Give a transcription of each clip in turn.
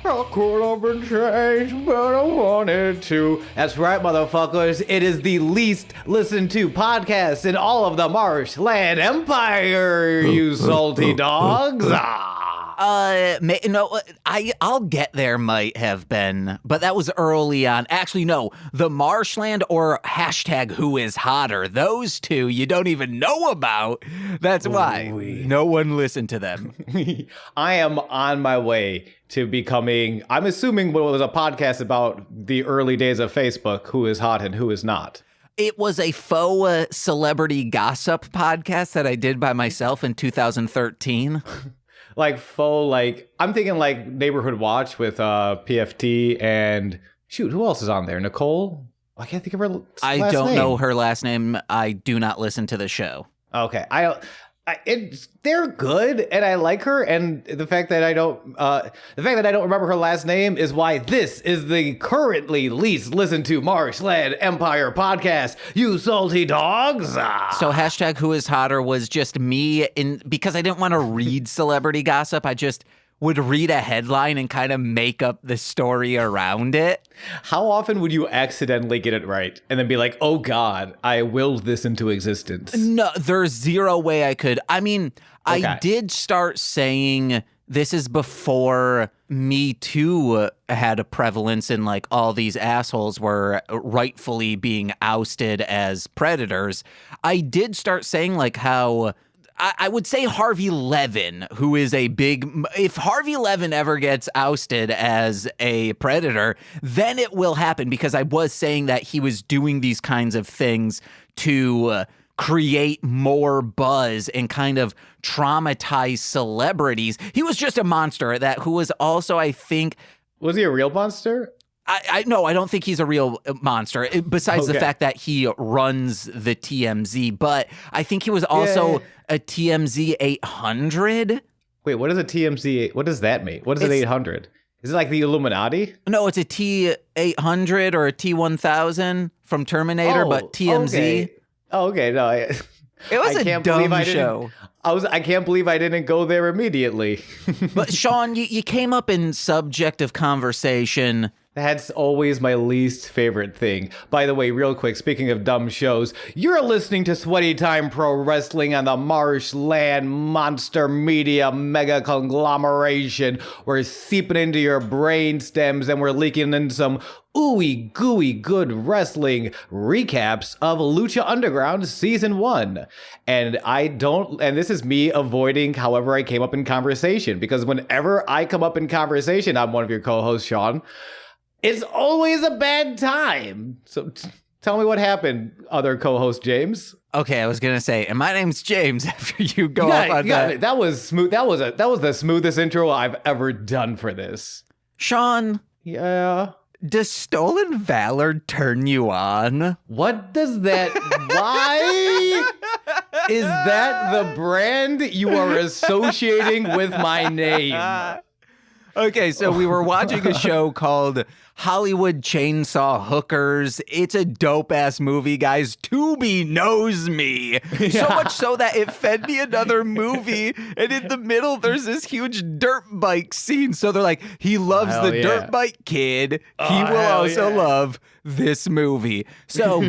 I could have been changed, but I wanted to. That's right, motherfuckers. It is the least listened to podcast in all of the Marshland Empire, you salty dogs. No, I'll get there might have been, but that was early on. Actually, no, the Marshland or hashtag Who Is Hotter, those two you don't even know about. That's why no one listened to them. I am on my way to becoming, I'm assuming what was a podcast about the early days of Facebook, who is hot and who is not. It was a faux celebrity gossip podcast that I did by myself in 2013. Like faux, like I'm thinking like Neighborhood Watch with PFT and shoot, who else is on there? Nicole? I can't think of her last name. I don't know her last name. I do not listen to the show. Okay, they're good, and I like her, and the fact that I don't remember her last name is why this is the currently least listened to Marshland Empire podcast. You salty dogs! So hashtag Who Is Hotter was just me, because I didn't want to read celebrity gossip. I just would read a headline and kind of make up the story around it. How often would you accidentally get it right and then be like, oh God, I willed this into existence? No, there's zero way I could. I mean, okay. I did start saying this is before Me Too had a prevalence in like all these assholes were rightfully being ousted as predators. I did start saying like how I would say Harvey Levin, who is if Harvey Levin ever gets ousted as a predator, then it will happen, because I was saying that he was doing these kinds of things to create more buzz and kind of traumatize celebrities. He was just a monster who was also, I think... Was he a real monster? No, I don't think he's a real monster, besides the fact that he runs the TMZ. But I think he was also a TMZ 800. Wait, what is a TMZ? What does that mean? What is an 800? Is it like the Illuminati? No, it's a T800 or a T1000 from Terminator, but TMZ. Okay. Oh, okay. No, it was a dumb show. I can't believe I didn't go there immediately. But Sean, you came up in subject of conversation. That's always my least favorite thing. By the way, real quick, speaking of dumb shows, you're listening to Sweaty Time Pro Wrestling on the Marshland Monster Media mega conglomeration. We're seeping into your brain stems and we're leaking in some ooey gooey good wrestling recaps of Lucha Underground Season 1. And this is me avoiding however I came up in conversation, because whenever I come up in conversation, I'm one of your co-hosts, Sean, it's always a bad time. So tell me what happened, other co-host James. Okay, I was gonna say, and my name's James. After you go off on that, that was smooth. That was the smoothest intro I've ever done for this. Sean. Yeah. Does stolen valor turn you on? What does that? Why is that the brand you are associating with my name? Okay, so we were watching a show called Hollywood Chainsaw Hookers. It's a dope-ass movie, guys. Tubi knows me. Yeah. So much so that it fed me another movie, and in the middle, there's this huge dirt bike scene. So they're like, he loves the dirt bike kid. He will also love this movie. So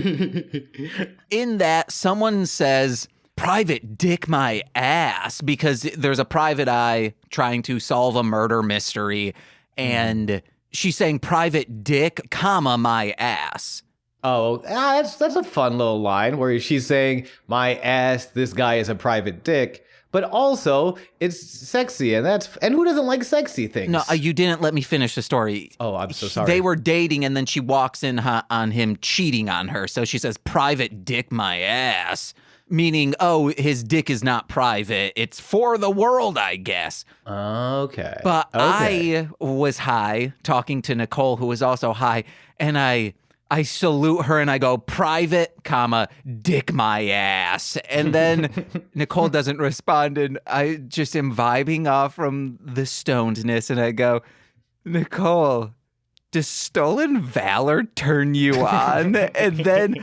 in that, someone says, private dick my ass, because there's a private eye trying to solve a murder mystery, and she's saying private dick, comma, my ass. Oh, that's a fun little line where she's saying my ass, this guy is a private dick, but also it's sexy, and who doesn't like sexy things? No, you didn't let me finish the story. Oh, I'm so sorry. They were dating, and then she walks in on him cheating on her, so she says private dick my ass. Meaning, his dick is not private. It's for the world, I guess. Okay. But I was high, talking to Nicole, who was also high, and I salute her and I go, private, comma, dick my ass. And then Nicole doesn't respond, and I just am vibing off from the stonedness, and I go, Nicole, does stolen valor turn you on? And then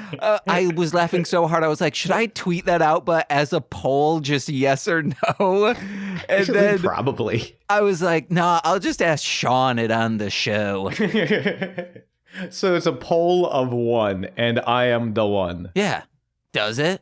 I was laughing so hard, I was like, should I tweet that out, but as a poll, just yes or no? And then probably. I was like, nah, I'll just ask Sean it on the show. So it's a poll of one, and I am the one. Yeah. Does it?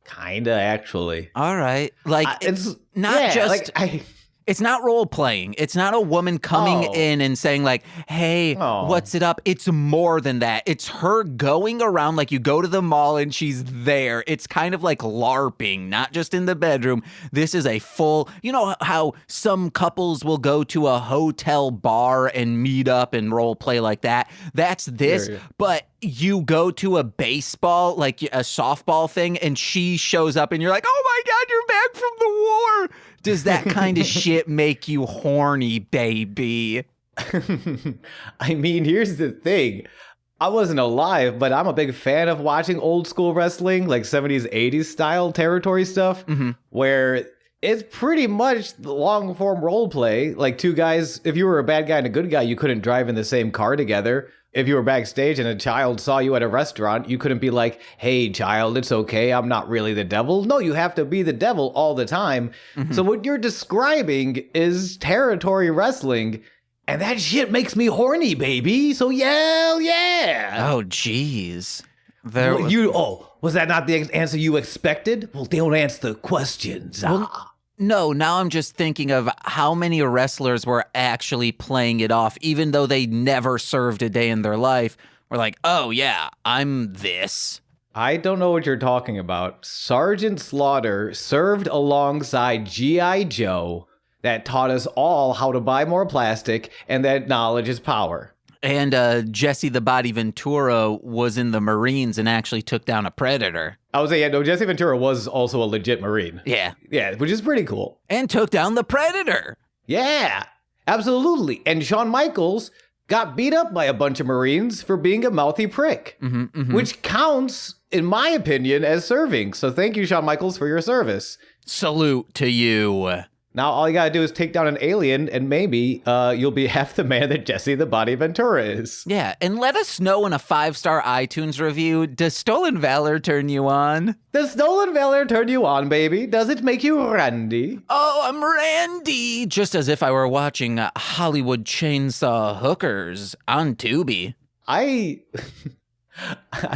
Kinda, actually. All right. Like, It's not just... Like, It's not role playing. It's not a woman coming in and saying like, hey, what's it up? It's more than that. It's her going around like you go to the mall and she's there. It's kind of like LARPing, not just in the bedroom. This is a full, you know how some couples will go to a hotel bar and meet up and role play like that? That's this, but you go to a baseball, like a softball thing, and she shows up and you're like, oh my God, you're back from the war. Does that kind of shit make you horny, baby? I mean, here's the thing. I wasn't alive, but I'm a big fan of watching old school wrestling, like 70s, 80s style territory stuff, where it's pretty much the long form role play. Like two guys, if you were a bad guy and a good guy, you couldn't drive in the same car together. If you were backstage and a child saw you at a restaurant, you couldn't be like, hey, child, it's okay, I'm not really the devil. No, you have to be the devil all the time. So what you're describing is territory wrestling, and that shit makes me horny, baby. So yeah. Oh, jeez. Was that not the answer you expected? Well, don't answer the questions. No, now I'm just thinking of how many wrestlers were actually playing it off, even though they never served a day in their life. We're like, oh yeah, I'm this. I don't know what you're talking about. Sergeant Slaughter served alongside G.I. Joe that taught us all how to buy more plastic and that knowledge is power. And Jesse the Body Ventura was in the Marines and actually took down a predator. I would say, yeah, no, Jesse Ventura was also a legit Marine. Yeah. Yeah, which is pretty cool. And took down the predator. Yeah, absolutely. And Shawn Michaels got beat up by a bunch of Marines for being a mouthy prick, which counts, in my opinion, as serving. So thank you, Shawn Michaels, for your service. Salute to you. Now all you gotta do is take down an alien, and maybe you'll be half the man that Jesse the Body Ventura is. Yeah, and let us know in a 5-star iTunes review, does Stolen Valor turn you on? Does Stolen Valor turn you on, baby? Does it make you randy? Oh, I'm Randy! Just as if I were watching Hollywood Chainsaw Hookers on Tubi. I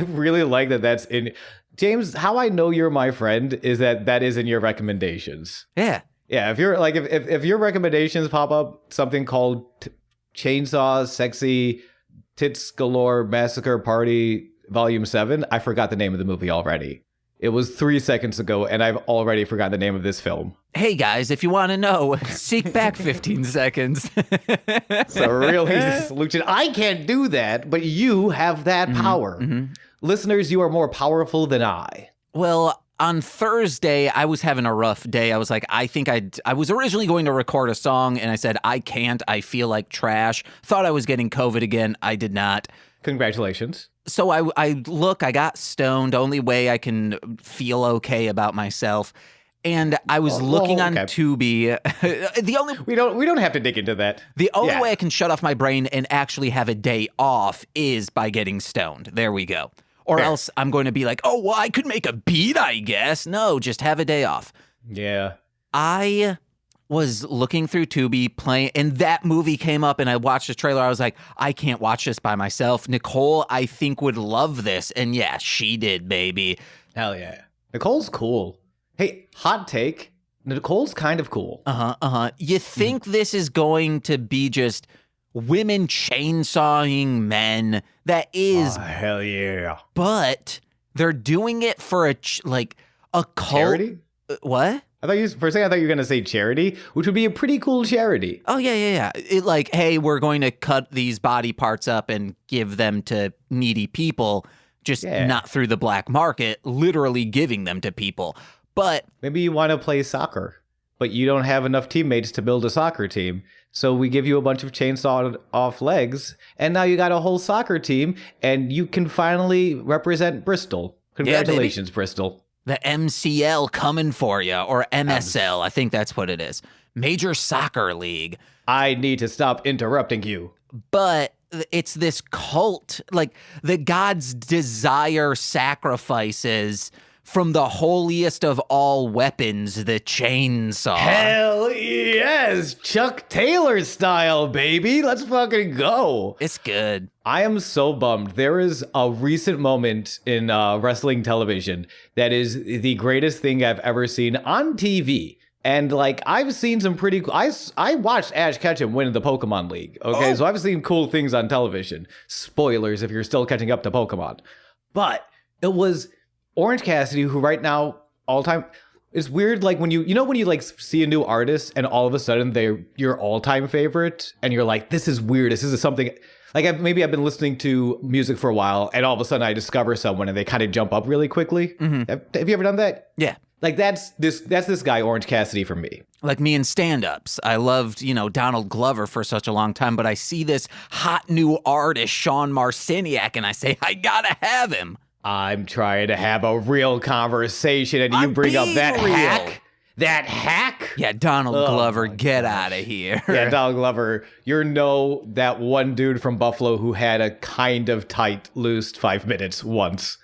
really like that that's in... James, how I know you're my friend is that is in your recommendations. Yeah. Yeah, if you're like if your recommendations pop up something called Chainsaw Sexy Tits Galore Massacre Party Volume 7, I forgot the name of the movie already. It was 3 seconds ago, and I've already forgotten the name of this film. Hey guys, if you want to know, seek back 15 seconds. So really, Lucha, I can't do that, but you have that power. Listeners, you are more powerful than I. Well, on Thursday, I was having a rough day. I was like, I was originally going to record a song, and I said, I can't. I feel like trash. Thought I was getting COVID again. I did not. Congratulations. So I got stoned. Only way I can feel okay about myself. And I was looking on Tubi. We don't have to dig into that. The only way I can shut off my brain and actually have a day off is by getting stoned. There we go. Or else I'm going to be like, oh, well, I could make a beat, I guess. No, just have a day off. Yeah. I was looking through Tubi playing, and that movie came up, and I watched the trailer. I was like, I can't watch this by myself. Nicole, I think, would love this. And yeah, she did, baby. Hell yeah. Nicole's cool. Hey, hot take. Nicole's kind of cool. You think this is going to be just women chainsawing men? That is, oh, hell yeah. But they're doing it for a cult. Charity? What? For a second, I thought you were going to say charity, which would be a pretty cool charity. Oh, yeah. It like, hey, we're going to cut these body parts up and give them to needy people, just not through the black market, literally giving them to people. But maybe you want to play soccer, but you don't have enough teammates to build a soccer team. So we give you a bunch of chainsawed off legs, and now you got a whole soccer team, and you can finally represent Bristol. Congratulations, Bristol. The MCL coming for you, or MSL. I think that's what it is. Major Soccer League. I need to stop interrupting you. But it's this cult. Like, the gods desire sacrifices from the holiest of all weapons, the chainsaw. Hell yes! Chuck Taylor style, baby. Let's fucking go. It's good. I am so bummed. There is a recent moment in wrestling television that is the greatest thing I've ever seen on TV. And like, I've seen some pretty cool, I watched Ash Ketchum win the Pokemon League. Okay, so I've seen cool things on television. Spoilers if you're still catching up to Pokemon. But it was Orange Cassidy, who right now, all time, it's weird, like when you when you like see a new artist and all of a sudden they're your all-time favorite and you're like, this is weird, this is something, like I've been listening to music for a while and all of a sudden I discover someone and they kind of jump up really quickly. Mm-hmm. Have you ever done that? Yeah. Like that's this guy, Orange Cassidy, for me. Like me in stand-ups. I loved, Donald Glover for such a long time, but I see this hot new artist, Sean Marciniak, and I say, I gotta have him. I'm trying to have a real conversation, and you bring up that real. hack. That hack? Yeah, Donald Glover, get out of here. Yeah, Donald Glover, that one dude from Buffalo who had a kind of tight, loosed 5 minutes once.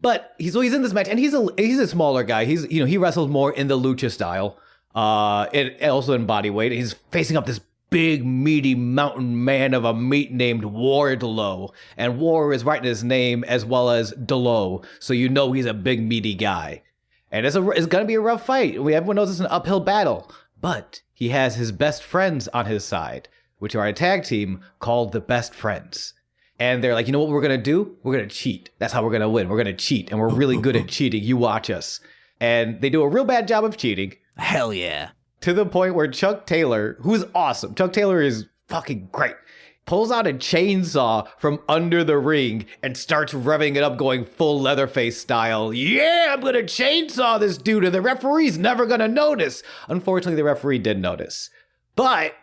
But he's in this match, and he's a smaller guy. He wrestles more in the lucha style, and also in body weight. He's facing up this big, meaty mountain man of a meat named Wardlow. And War is right in his name as well as Delo. So he's a big, meaty guy. And it's going to be a rough fight. Everyone knows it's an uphill battle. But he has his best friends on his side, which are a tag team called the Best Friends. And they're like, you know what we're going to do? We're going to cheat. That's how we're going to win. We're going to cheat. And we're really good at cheating. You watch us. And they do a real bad job of cheating. Hell yeah. To the point where Chuck Taylor, who's awesome, Chuck Taylor is fucking great, pulls out a chainsaw from under the ring and starts revving it up, going full Leatherface style. Yeah, I'm going to chainsaw this dude, and the referee's never going to notice. Unfortunately, the referee did notice. But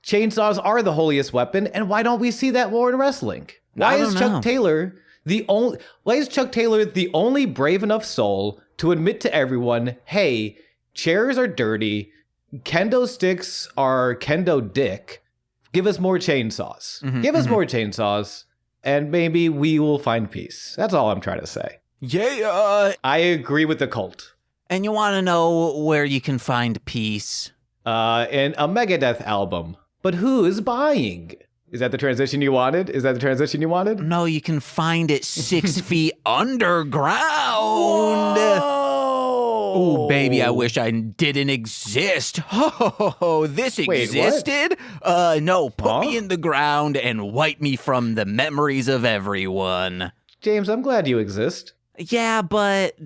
chainsaws are the holiest weapon, and why don't we see that more in wrestling? Why is Chuck Taylor the only brave enough soul to admit to everyone, hey, chairs are dirty, kendo sticks are kendo dick. Give us more chainsaws. Give us more chainsaws, and maybe we will find peace. That's all I'm trying to say. Yeah. I agree with the cult. And you want to know where you can find peace? In a Megadeth album. But who is buying? Is that the transition you wanted? No, you can find it 6 feet underground. Whoa. Oh, baby, I wish I didn't exist. Oh, this existed? No, put me in the ground and wipe me from the memories of everyone. James, I'm glad you exist. Yeah, but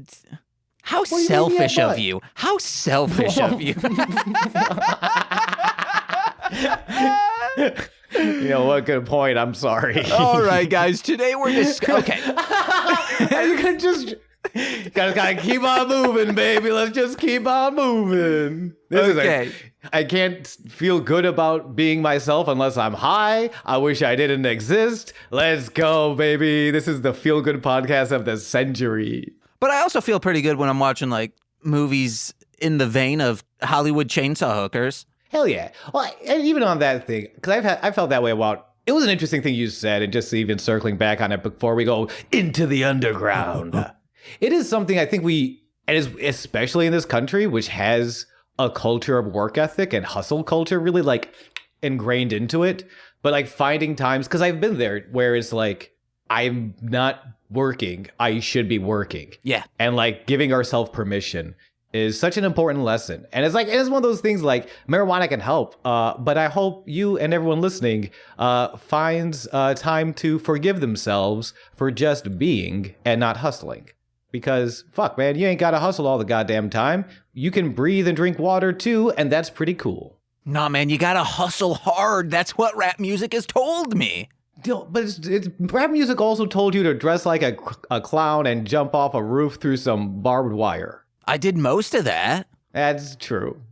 how selfish of you. How selfish of you. You know what? Good point. I'm sorry. All right, guys. Today we're okay. You can just gotta keep on moving, baby. Let's just keep on moving. I can't feel good about being myself unless I'm high. I wish I didn't exist. Let's go, baby. This is the feel good podcast of the century. But I also feel pretty good when I'm watching like movies in the vein of Hollywood chainsaw hookers. Hell yeah. Well, and even on that thing, because I felt that way about, it was an interesting thing you said, and just even circling back on it before we go into the underground. It is something I think especially in this country, which has a culture of work ethic and hustle culture really like ingrained into it. But like finding times, because I've been there where it's like, I'm not working, I should be working. Yeah. And like giving ourselves permission is such an important lesson. And it's one of those things like marijuana can help. But I hope you and everyone listening finds time to forgive themselves for just being and not hustling. Because fuck, man, you ain't got to hustle all the goddamn time. You can breathe and drink water too, and that's pretty cool. Nah, man, you got to hustle hard. That's what rap music has told me. But it's rap music also told you to dress like a clown and jump off a roof through some barbed wire. I did most of that. That's true.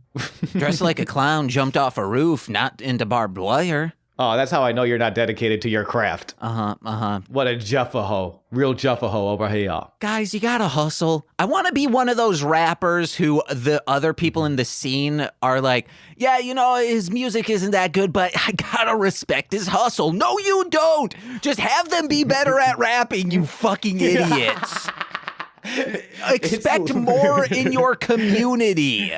Dressed like a clown, jumped off a roof, not into barbed wire. Oh, that's how I know you're not dedicated to your craft. Uh-huh. What a juffaho. Real juffaho over here. Guys, you gotta hustle. I want to be one of those rappers who the other people in the scene are like, yeah, his music isn't that good, but I gotta respect his hustle. No, you don't. Just have them be better at rapping, you fucking idiots. Expect more in your community.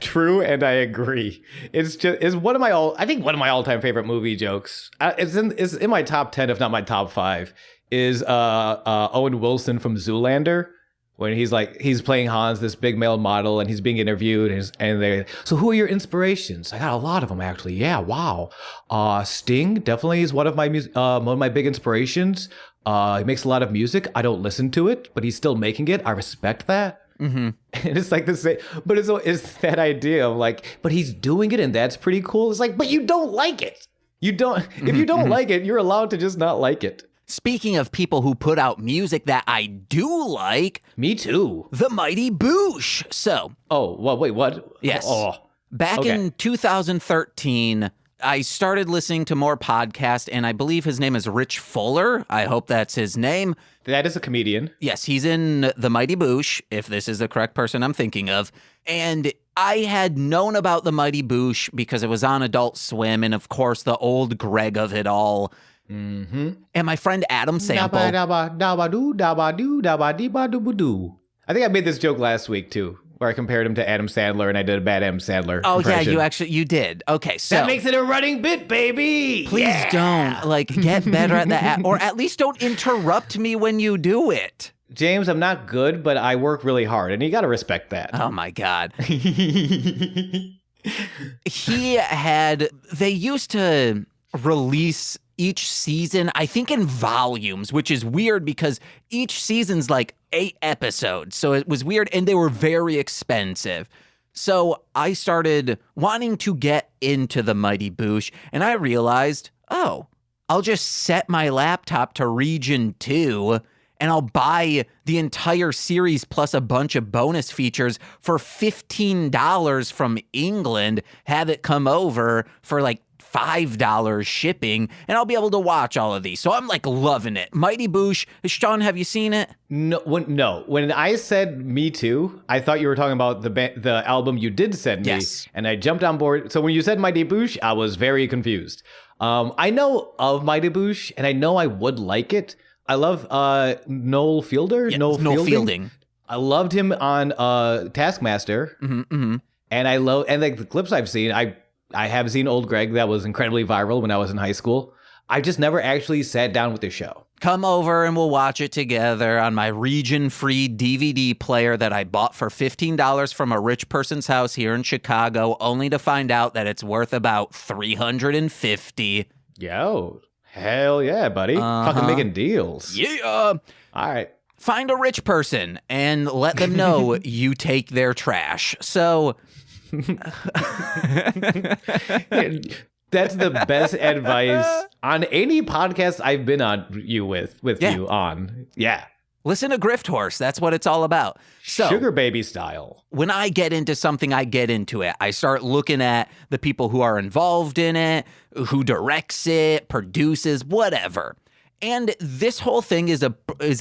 True, and I agree. It's one of my all-time favorite movie jokes. It's in my top 10, if not my top 5. Is Owen Wilson from Zoolander, when he's playing Hans, this big male model, and he's being interviewed, and they, so who are your inspirations? I got a lot of them, actually. Yeah, wow. Sting definitely is one of my big inspirations. He makes a lot of music. I don't listen to it, but he's still making it. I respect that. Mm-hmm. And it's like the same, but it's that idea of like, but he's doing it, and that's pretty cool. It's like, but you don't like it. You don't. If you don't like it, you're allowed to just not like it. Speaking of people who put out music that I do like. Me too. The Mighty Boosh. So. Oh, well, wait, what? Yes. Oh. Back in 2013, I started listening to more podcasts, and I believe his name is Rich Fuller. I hope that's his name. That is a comedian. Yes, he's in The Mighty Boosh, if this is the correct person I'm thinking of. And I had known about The Mighty Boosh because it was on Adult Swim, and of course, the old Greg of it all. Mm-hmm. And my friend Adam Sample. I think I made this joke last week too, where I compared him to Adam Sandler, and I did a bad Adam Sandler impression. Yeah, you did. Okay, so that makes it a running bit, baby. Please don't get better at that, or at least don't interrupt me when you do it. James, I'm not good, but I work really hard, and you got to respect that. Oh my God. They used to release each season, I think in volumes, which is weird because each season's like 8 episodes. So it was weird, and they were very expensive. So I started wanting to get into the Mighty Boosh, and I realized, I'll just set my laptop to Region 2, and I'll buy the entire series plus a bunch of bonus features for $15 from England, have it come over for like $5 shipping, and I'll be able to watch all of these. So I'm like loving it. Mighty Boosh. Sean, have you seen it? No. When I said Me Too, I thought you were talking about the album you did send me. Yes. And I jumped on board. So when you said Mighty Boosh, I was very confused. I know of Mighty Boosh, and I know I would like it. I love Noel Fielder. Yeah, Noel Fielding. I loved him on Taskmaster. Mm-hmm, mm-hmm. And like the clips I've seen, I have seen Old Greg. That was incredibly viral when I was in high school. I just never actually sat down with the show. Come over and we'll watch it together on my region-free DVD player that I bought for $15 from a rich person's house here in Chicago, only to find out that it's worth about $350. Yo, hell yeah, buddy. Fucking making deals. Yeah. All right. Find a rich person and let them know you take their trash. So... That's the best advice on any podcast I've been on you on. Yeah. Listen to Grift Horse. That's what it's all about. So, Sugar Baby style. When I get into something, I get into it. I start looking at the people who are involved in it, who directs it, produces, whatever. And this whole thing is a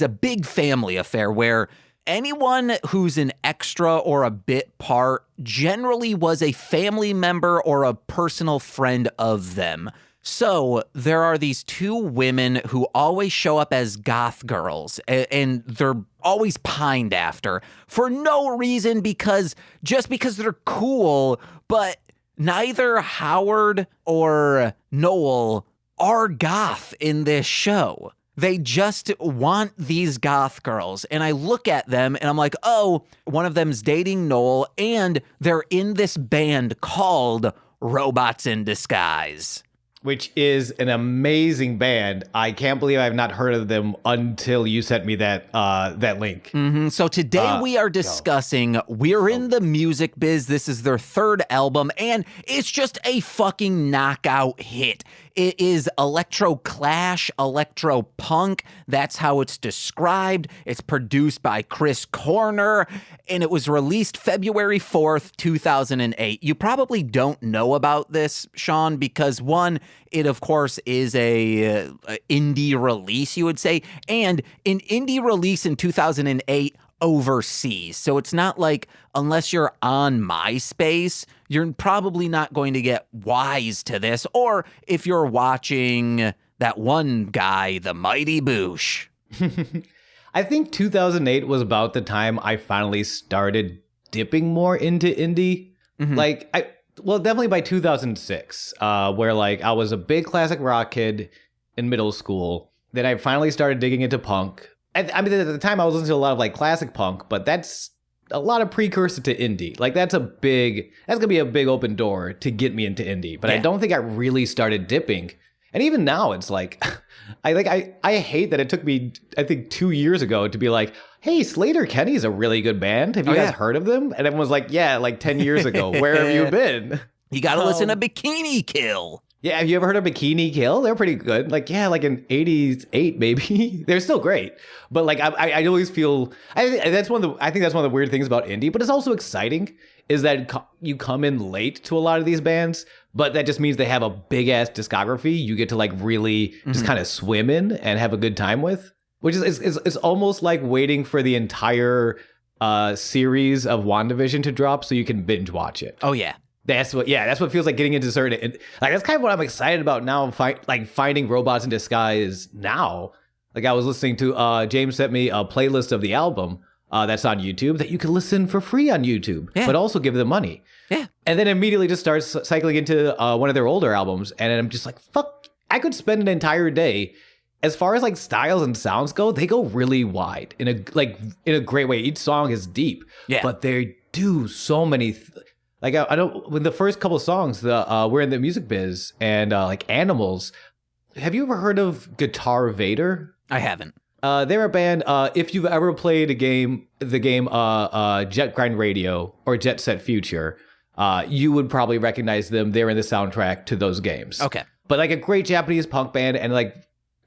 big family affair where anyone who's an extra or a bit part generally was a family member or a personal friend of them. So there are these 2 women who always show up as goth girls, and they're always pined after for no reason, because they're cool, but neither Howard or Noel are goth in this show. They just want these goth girls. And I look at them and I'm like, oh, one of them's dating Noel, and they're in this band called Robots in Disguise. Which is an amazing band. I can't believe I've not heard of them until you sent me that link. Mm-hmm. So today we are discussing We're in the Music Biz. This is their 3rd album, and it's just a fucking knockout hit. It is electro clash, electro punk. That's how it's described. It's produced by Chris Corner, and it was released February 4th, 2008. You probably don't know about this, Sean, because one, it of course is a indie release, you would say, and an indie release in 2008 overseas. So it's not like, unless you're on MySpace, you're probably not going to get wise to this, or if you're watching that one guy, the Mighty Boosh. I think 2008 was about the time I finally started dipping more into indie. Like, definitely by 2006, where like I was a big classic rock kid in middle school. Then I finally started digging into punk. I mean, at the time I was listening to a lot of like classic punk, but that's a lot of precursor to indie. Like that's gonna be a big open door to get me into indie. But I don't think I really started dipping. And even now it's like, I hate that it took me, I think 2 years ago to be like, hey, Slater Kenny's a really good band. Have you guys heard of them? And everyone was like, yeah, like 10 years ago. Where have you been? You got to listen to Bikini Kill. Yeah, have you ever heard of Bikini Kill? They're pretty good. Like, yeah, like in 88 maybe. They're still great. But like, I always feel, I think that's one of the weird things about indie, but it's also exciting is that you come in late to a lot of these bands, but that just means they have a big ass discography you get to like really just kind of swim in and have a good time with, which is almost like waiting for the entire series of WandaVision to drop so you can binge watch it. Oh yeah. That's what feels like getting into certain, like that's kind of what I'm excited about now. Finding Robots in Disguise now. Like I was listening to James sent me a playlist of the album that's on YouTube that you can listen for free on YouTube, but also give them money. Yeah, and then immediately just starts cycling into one of their older albums, and I'm just like, fuck, I could spend an entire day. As far as like styles and sounds go, they go really wide in a great way. Each song is deep, but they do so many. Like I don't. When the first couple of songs, we're in the music biz and like Animals. Have you ever heard of Guitar Vader? I haven't. They're a band. If you've ever played the game Jet Grind Radio or Jet Set Future, you would probably recognize them. They're in the soundtrack to those games. Okay, but like a great Japanese punk band, and like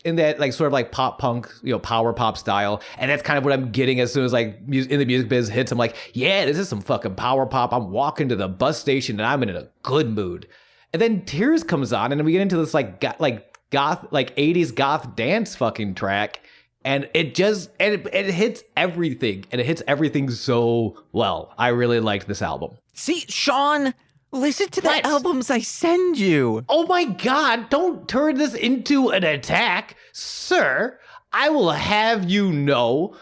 in that like sort of like pop punk, power pop style, and that's kind of what I'm getting as soon as like In the Music Biz hits. I'm like, yeah, this is some fucking power pop. I'm walking to the bus station and I'm in a good mood. And then Tears comes on, and then we get into this like goth, like 80s goth dance fucking track. And it hits everything, and it hits everything so well. I really liked this album. See, Sean, listen to the albums I send you. Oh my God, don't turn this into an attack. Sir, I will have you know,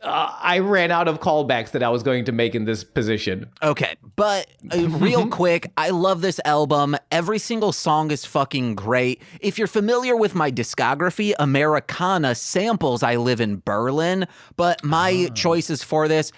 I ran out of callbacks that I was going to make in this position. Okay, but real quick, I love this album. Every single song is fucking great. If you're familiar with my discography, Americana samples I Live in Berlin, but my choices for this,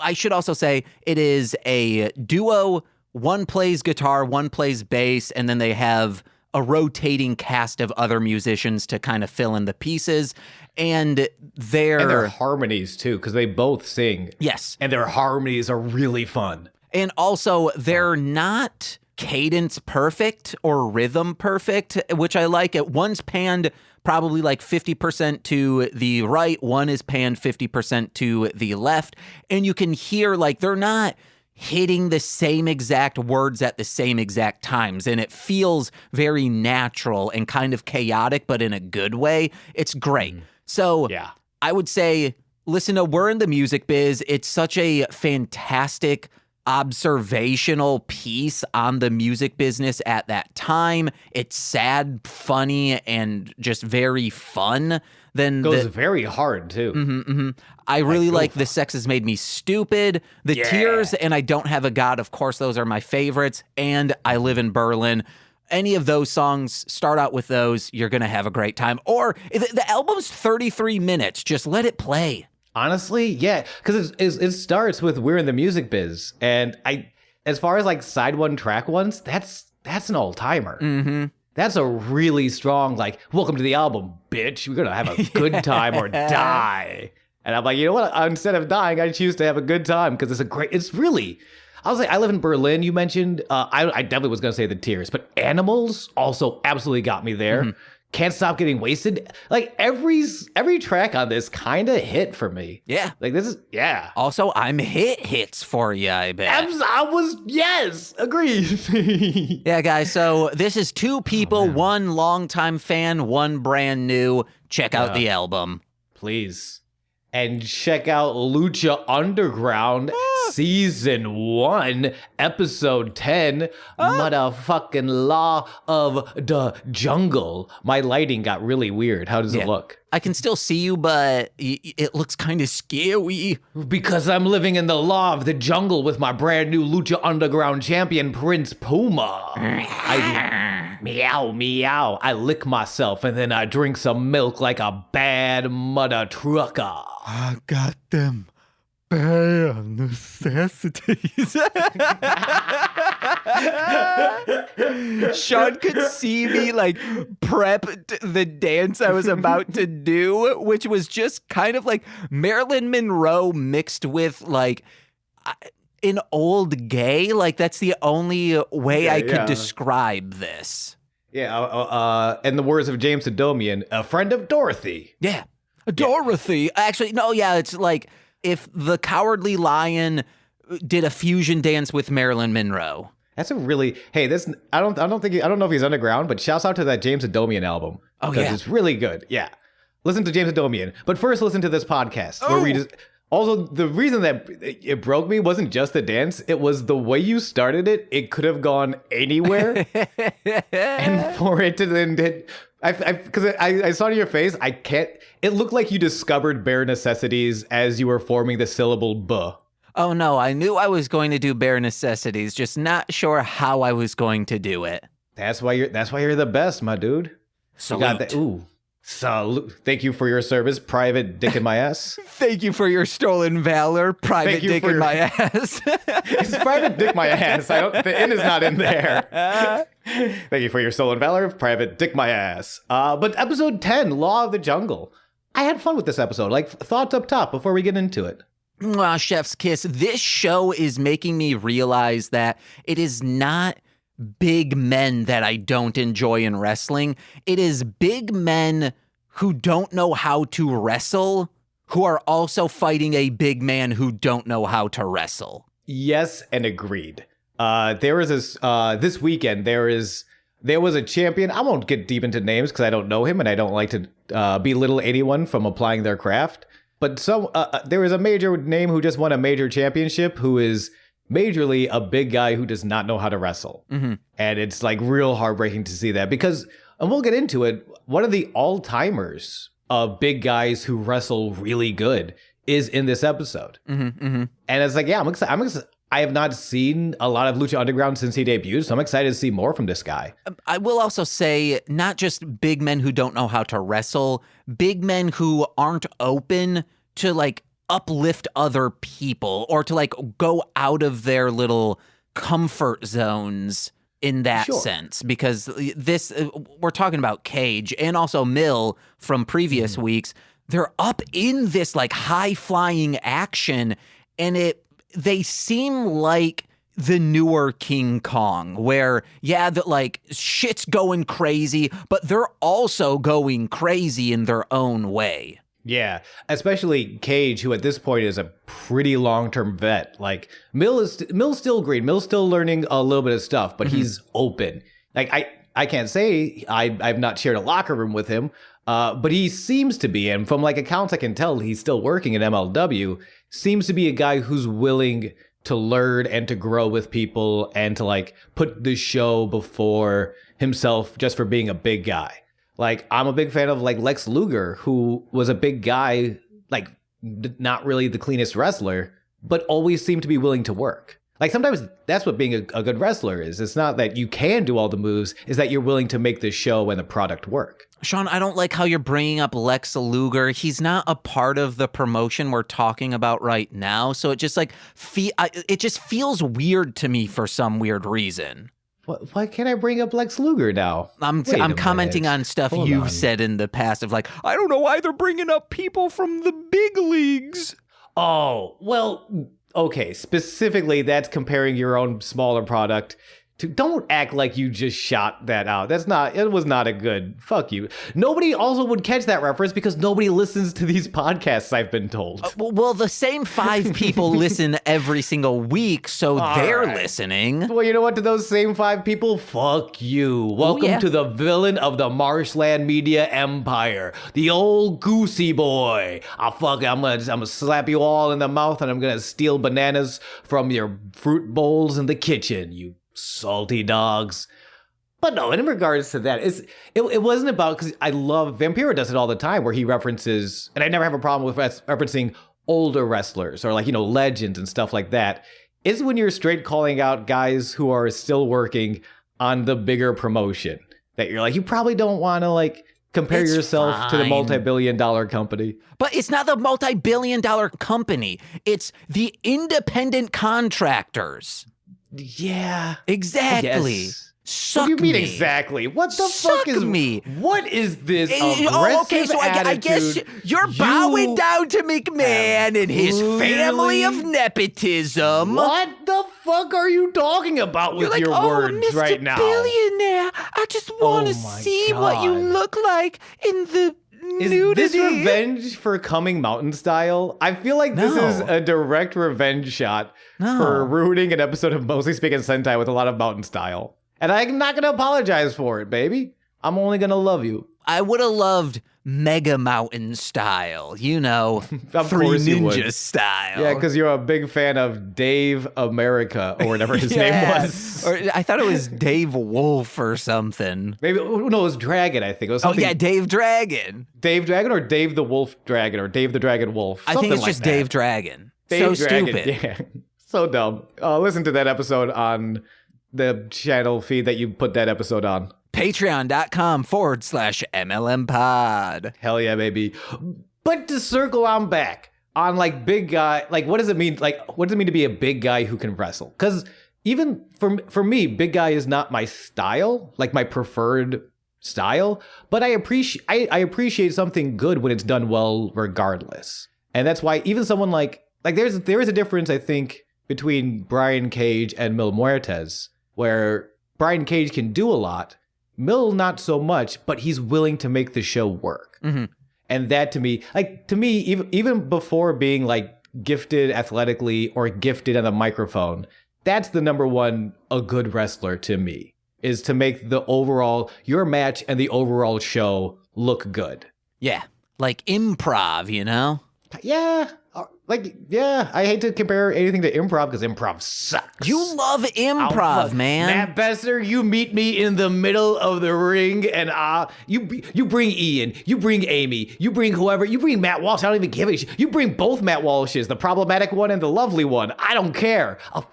I should also say it is a duo. One plays guitar, one plays bass, and then they have a rotating cast of other musicians to kind of fill in the pieces. And their harmonies too, because they both sing. Yes. And their harmonies are really fun. And also, they're not cadence perfect or rhythm perfect, which I like. One's panned probably like 50% to the right, one is panned 50% to the left. And you can hear like they're not hitting the same exact words at the same exact times. And it feels very natural and kind of chaotic, but in a good way. It's great. So I would say, listen to We're in the Music Biz. It's such a fantastic observational piece on the music business at that time. It's sad, funny, and just very fun. Then goes very hard too. I really like The Sex Has Made Me Stupid, The Tears, and I Don't Have a God. Of course, those are my favorites. And I Live in Berlin. Any of those songs, start out with those. You're going to have a great time. Or the album's 33 minutes. Just let it play. Honestly, yeah. Because it starts with We're in the Music Biz. And as far as like side one, track ones, that's an all-timer. That's a really strong, like, welcome to the album, bitch. We're going to have a good time or die. And I'm like, you know what? Instead of dying, I choose to have a good time because it's really, I was like, I Live in Berlin, you mentioned. I definitely was going to say The Tears, but Animals also absolutely got me there. Can't Stop Getting Wasted. Like every track on this kind of hit for me. Yeah. Like this is, Also, I'm hits for you, I bet. Yes, agreed. Yeah, guys. So this is two people, one longtime fan, one brand new. Check out the album. Please. And check out Lucha Underground. Season 1, Episode 10, Motherfucking Law of the Jungle. My lighting got really weird. How does it look? I can still see you, but it looks kind of scary. Because I'm living in the law of the jungle with my brand new Lucha Underground champion, Prince Puma. Meow, meow. I lick myself and then I drink some milk like a bad mother trucker. I got them bare necessities. Sean could see me like prep the dance I was about to do, which was just kind of like Marilyn Monroe mixed with like an old gay. Like that's the only way I could describe this. Yeah, in the words of James Adomian, a friend of Dorothy. Yeah. Dorothy. Actually, no, yeah, it's like if the Cowardly Lion did a fusion dance with Marilyn Monroe. That's a really this. I don't know if he's underground, but shouts out to that James Adomian album. Oh yeah, it's really good. Yeah, listen to James Adomian, but first listen to this podcast where we just. Also, the reason that it broke me wasn't just the dance; it was the way you started it. It could have gone anywhere, and for it to then hit. Because I saw it in your face, I can't. It looked like you discovered bare necessities as you were forming the syllable "buh." Oh no, I knew I was going to do bare necessities, just not sure how I was going to do it. That's why you're the best, my dude. Salute. You got that. Ooh. Salute. Thank you for your service, Private Dick in my ass. Thank you for your stolen valor, Private Dick in my ass. It's Private Dick my ass. The N is not in there. Thank you for your stolen valor, Private Dick my ass. But episode 10, Law of the Jungle. I had fun with this episode. Like, thoughts up top before we get into it. Mwah, chef's kiss. This show is making me realize that it is not big men that I don't enjoy in wrestling. It is big men who don't know how to wrestle, who are also fighting a big man who don't know how to wrestle. Yes, and agreed. There is this weekend. There was a champion. I won't get deep into names because I don't know him and I don't like to belittle anyone from applying their craft. But there is a major name who just won a major championship who is majorly a big guy who does not know how to wrestle. Mm-hmm. And it's like real heartbreaking to see that because, and we'll get into it, one of the all-timers of big guys who wrestle really good is in this episode. Mm-hmm, mm-hmm. And it's like, yeah, I'm excited. I have not seen a lot of Lucha Underground since he debuted, so I'm excited to see more from this guy. I will also say, not just big men who don't know how to wrestle, big men who aren't open to like uplift other people or to like go out of their little comfort zones in that sense, because this we're talking about Cage and also Mill from previous weeks. They're up in this like high flying action, and they seem like the newer King Kong, where like shit's going crazy, but they're also going crazy in their own way. Yeah, especially Cage, who at this point is a pretty long-term vet. Like Mill's still green. Mill's still learning a little bit of stuff, but he's open. Like I can't say I've not shared a locker room with him, but he seems to be, and from like accounts I can tell, he's still working at MLW. Seems to be a guy who's willing to learn and to grow with people and to like put the show before himself just for being a big guy. Like, I'm a big fan of, like, Lex Luger, who was a big guy, like, not really the cleanest wrestler, but always seemed to be willing to work. Like, sometimes that's what being a good wrestler is. It's not that you can do all the moves, it's that you're willing to make the show and the product work. Sean, I don't like how you're bringing up Lex Luger. He's not a part of the promotion we're talking about right now, so it just, like, it just feels weird to me for some weird reason. Why can't I bring up Lex Luger now? I'm commenting on stuff you've said in the past of like, I don't know why they're bringing up people from the big leagues. Oh, well, okay. Specifically, that's comparing your own smaller product Don't act like you just shot that out. It was not a good, fuck you. Nobody also would catch that reference because nobody listens to these podcasts, I've been told. Well, the same 5 people listen every single week, so they're listening. Well, you know what? To those same 5 people, fuck you. Welcome to the villain of the Marshland Media Empire, the old goosey boy. I'm gonna slap you all in the mouth and I'm gonna steal bananas from your fruit bowls in the kitchen, you salty dogs. But no, in regards to that, it wasn't about, because I love, Vampiro does it all the time where he references, and I never have a problem with referencing older wrestlers or legends and stuff like that. It's when you're straight calling out guys who are still working on the bigger promotion that you're like, you probably don't want to compare yourself to the multi-billion-dollar company. But it's not the multi-billion-dollar company. It's the independent contractors. Yeah. Exactly. What do you mean exactly? What the fuck is me? What is this aggressive okay, so I attitude? guess you're bowing down to McMahon and his family of nepotism. What the fuck are you talking about with your words Mr. right now? Billionaire, I just want to see what you look like in the nudity. Is this revenge for Coming Mountain style? I feel like this is a direct revenge shot for ruining an episode of Mostly Speaking Sentai with a lot of mountain style. And I'm not going to apologize for it, baby. I'm only going to love you. I would have loved Mega Mountain style, Of Three course you would. Ninja style. Yeah, because you're a big fan of Dave America or whatever his name was. Or I thought it was Dave Wolf or something. Maybe, no, it was Dragon, I think. It was something. Oh, yeah, Dave Dragon. Dave Dragon or Dave the Wolf Dragon or Dave the Dragon Wolf. I think it's just Dave Dragon. Dave so Dragon, stupid. Yeah. So dumb. Listen to that episode on the channel feed that you put that episode on. Patreon.com/MLM pod. Hell yeah, baby. But to circle on back on big guy, what does it mean? What does it mean to be a big guy who can wrestle? Because even for me, big guy is not my style, my preferred style, but I appreciate something good when it's done well regardless. And that's why even someone there is a difference, I think, between Brian Cage and Mil Muertes, where Brian Cage can do a lot, Mil not so much, but he's willing to make the show work. Mm-hmm. And that to me, even before being gifted athletically or gifted on the microphone, that's the number one, a good wrestler to me, is to make your match and the overall show look good. Yeah, improv, Yeah. I hate to compare anything to improv because improv sucks. You love improv, man. Matt Besser, you meet me in the middle of the ring and you bring Ian, you bring Amy, you bring whoever, you bring Matt Walsh. I don't even give a shit. You bring both Matt Walshes, the problematic one and the lovely one. I don't care. I'll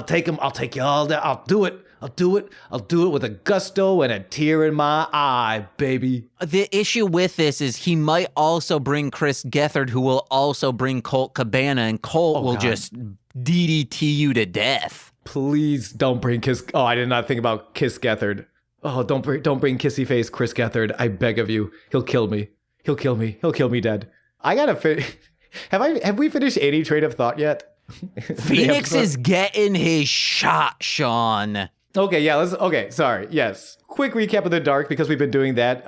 take them. I'll take you all down. I'll do it with a gusto and a tear in my eye, baby. The issue with this is he might also bring Chris Gethard, who will also bring Colt Cabana, and Colt will just DDT you to death. Please don't bring Kiss. Oh, I did not think about Kiss Gethard. Oh, don't bring kissy face Chris Gethard. I beg of you. He'll kill me. He'll kill me dead. I gotta Have we finished any train of thought yet? Phenix is getting his shot, Sean. Okay, yeah, sorry, yes. Quick recap of the Dark, because we've been doing that.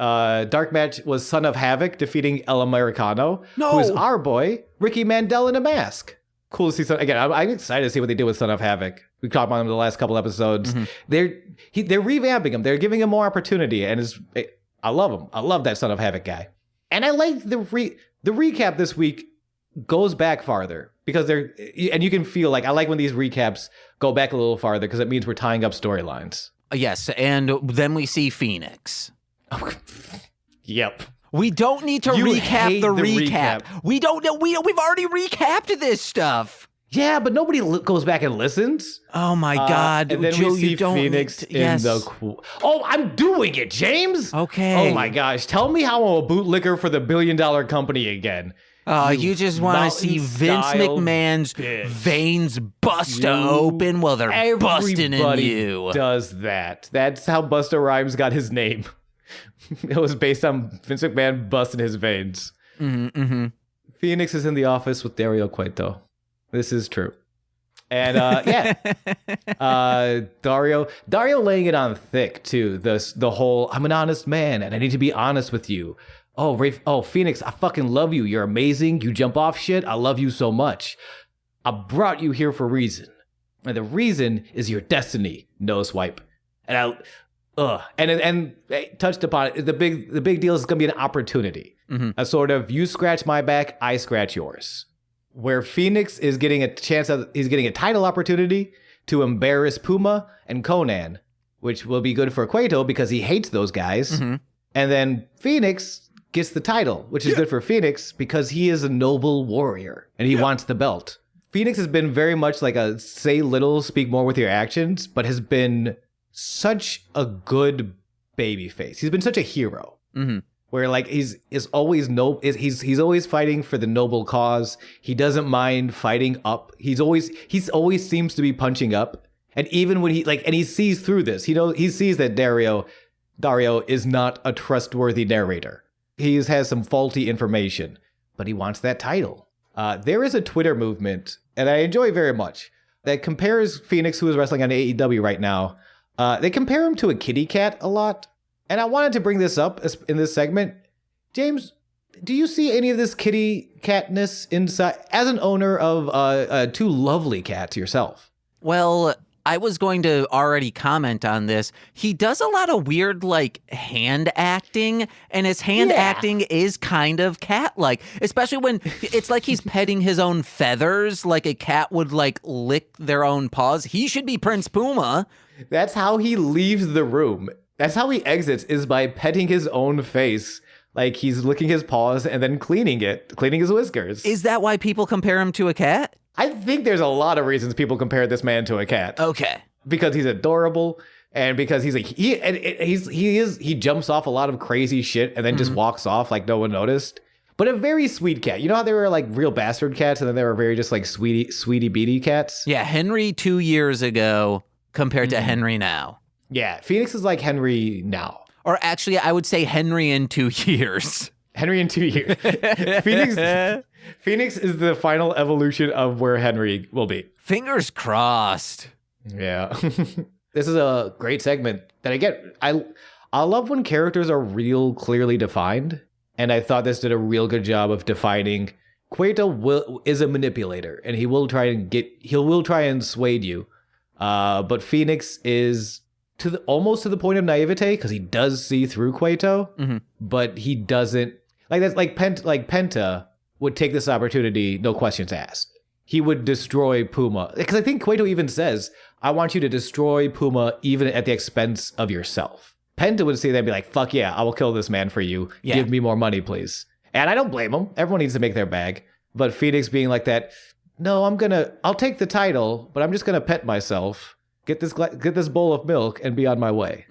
Dark match was Son of Havoc defeating El Americano, who is our boy, Ricky Mandel in a mask. Cool to see. I'm excited to see what they did with Son of Havoc. We talked about him in the last couple episodes. Mm-hmm. They're revamping him. They're giving him more opportunity, and I love him. I love that Son of Havoc guy. And I like the recap this week goes back farther. Because and you can feel I like when these recaps go back a little farther because it means we're tying up storylines. Yes, and then we see Phenix. Yep. We don't need to recap the recap. We don't know. We've already recapped this stuff. Yeah, but nobody goes back and listens. Oh my God. And then Joe, we see Phenix in the... Oh, I'm doing it, James! Okay. Oh my gosh. Tell me how I'm a bootlicker for the billion-dollar company again. You just want to see Vince McMahon's veins bust open while they're busting in you. Does that. That's how Busta Rhymes got his name. It was based on Vince McMahon busting his veins. Mm-hmm. Phenix is in the office with Dario Cueto. This is true. And Dario laying it on thick too. The whole I'm an honest man and I need to be honest with you. Oh, Phenix, I fucking love you. You're amazing. You jump off shit. I love you so much. I brought you here for a reason. And the reason is your destiny, nose wipe. And I touched upon it. The big deal is going to be an opportunity. A sort of you scratch my back, I scratch yours. Where Phenix is getting he's getting a title opportunity to embarrass Puma and Conan, which will be good for Cueto because he hates those guys. And then Phenix gets the title, which is good for Phenix because he is a noble warrior and he wants the belt. Phenix has been very much like a say little, speak more with your actions, but has been such a good baby face. He's been such a hero. Where like he's always fighting for the noble cause. He doesn't mind fighting up. He's always seems to be punching up. And even when he sees through this, he sees that Dario is not a trustworthy narrator. He has some faulty information, but he wants that title. There is a Twitter movement, and I enjoy very much, that compares Phenix, who is wrestling on AEW right now. They compare him to a kitty cat a lot. And I wanted to bring this up in this segment. James, do you see any of this kitty catness inside as an owner of two lovely cats yourself? Well, I was going to already comment on this. He does a lot of weird, like, hand acting, and his hand acting is kind of cat-like, especially when it's like he's petting his own feathers, like a cat would, like, lick their own paws. He should be Prince Puma. That's how he leaves the room. That's how he exits, is by petting his own face. Like, he's licking his paws and then cleaning his whiskers. Is that why people compare him to a cat? I think there's a lot of reasons people compare this man to a cat. Okay. Because he's adorable, and because he jumps off a lot of crazy shit and then just walks off like no one noticed. But a very sweet cat. You know how they were like real bastard cats, and then they were very just like sweetie beatie cats? Yeah, Henry 2 years ago compared to Henry now. Yeah, Phenix is like Henry now. Or actually, I would say Henry in 2 years. Henry in 2 years. Phenix is the final evolution of where Henry will be. Fingers crossed. Yeah. This is a great segment that I get. I love when characters are real clearly defined. And I thought this did a real good job of defining Cueto is a manipulator, and he will try and sway you. But Phenix is almost to the point of naivete, because he does see through Cueto, but he doesn't like Penta would take this opportunity, no questions asked. He would destroy Puma, because I think Cueto even says, "I want you to destroy Puma even at the expense of yourself." Penta would say that and be like, "Fuck yeah, I will kill this man for you. Yeah. Give me more money, please." And I don't blame him. Everyone needs to make their bag. But Phenix being like that, "No, I'll take the title, but I'm just gonna pet myself, get this bowl of milk, and be on my way."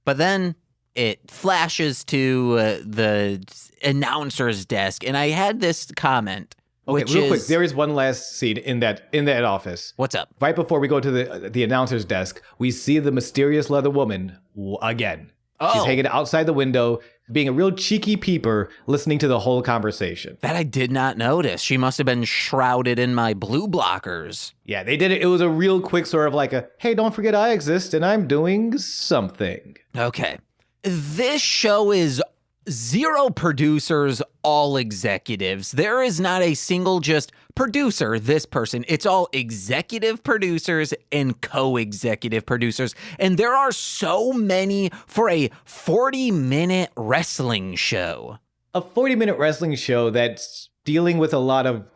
But then it flashes to the announcer's desk, and I had this comment. Okay, real quick, there is one last scene in that office. What's up? Right before we go to the announcer's desk, we see the mysterious leather woman again. Oh. She's hanging outside the window, being a real cheeky peeper, listening to the whole conversation. That I did not notice. She must have been shrouded in my blue blockers. Yeah, they did it. It was a real quick sort of like hey, don't forget I exist and I'm doing something. Okay. This show is 0 producers, all executives. There is not a single just producer, this person. It's all executive producers and co-executive producers. And there are so many for a 40-minute wrestling show. A 40-minute wrestling show that's dealing with a lot of...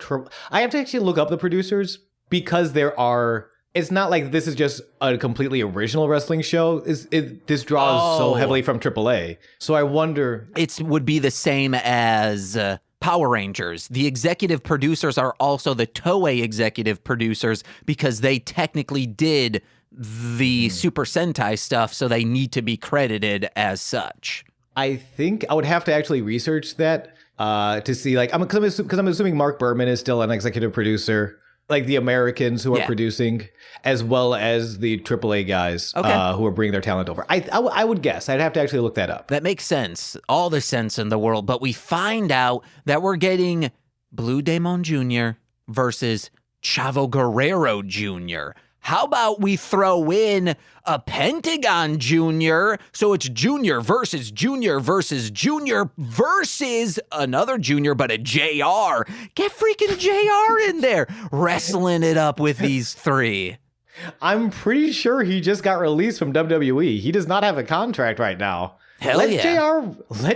I have to actually look up the producers because it's not like this is just a completely original wrestling show. This draws so heavily from AAA. So I wonder... It would be the same as Power Rangers. The executive producers are also the Toei executive producers because they technically did the Super Sentai stuff, so they need to be credited as such. I think I would have to actually research that to see, like, because I'm assuming Mark Berman is still an executive producer. Like the Americans who are producing, as well as the AAA guys who are bringing their talent over. I would guess. I'd have to actually look that up. That makes sense. All the sense in the world. But we find out that we're getting Blue Demon Jr. versus Chavo Guerrero Jr.? How about we throw in a Pentagon Jr.? So it's Junior versus Junior versus Junior versus another Junior, but a JR. Get freaking JR in there, wrestling it up with these three. I'm pretty sure he just got released from WWE. He does not have a contract right now. Let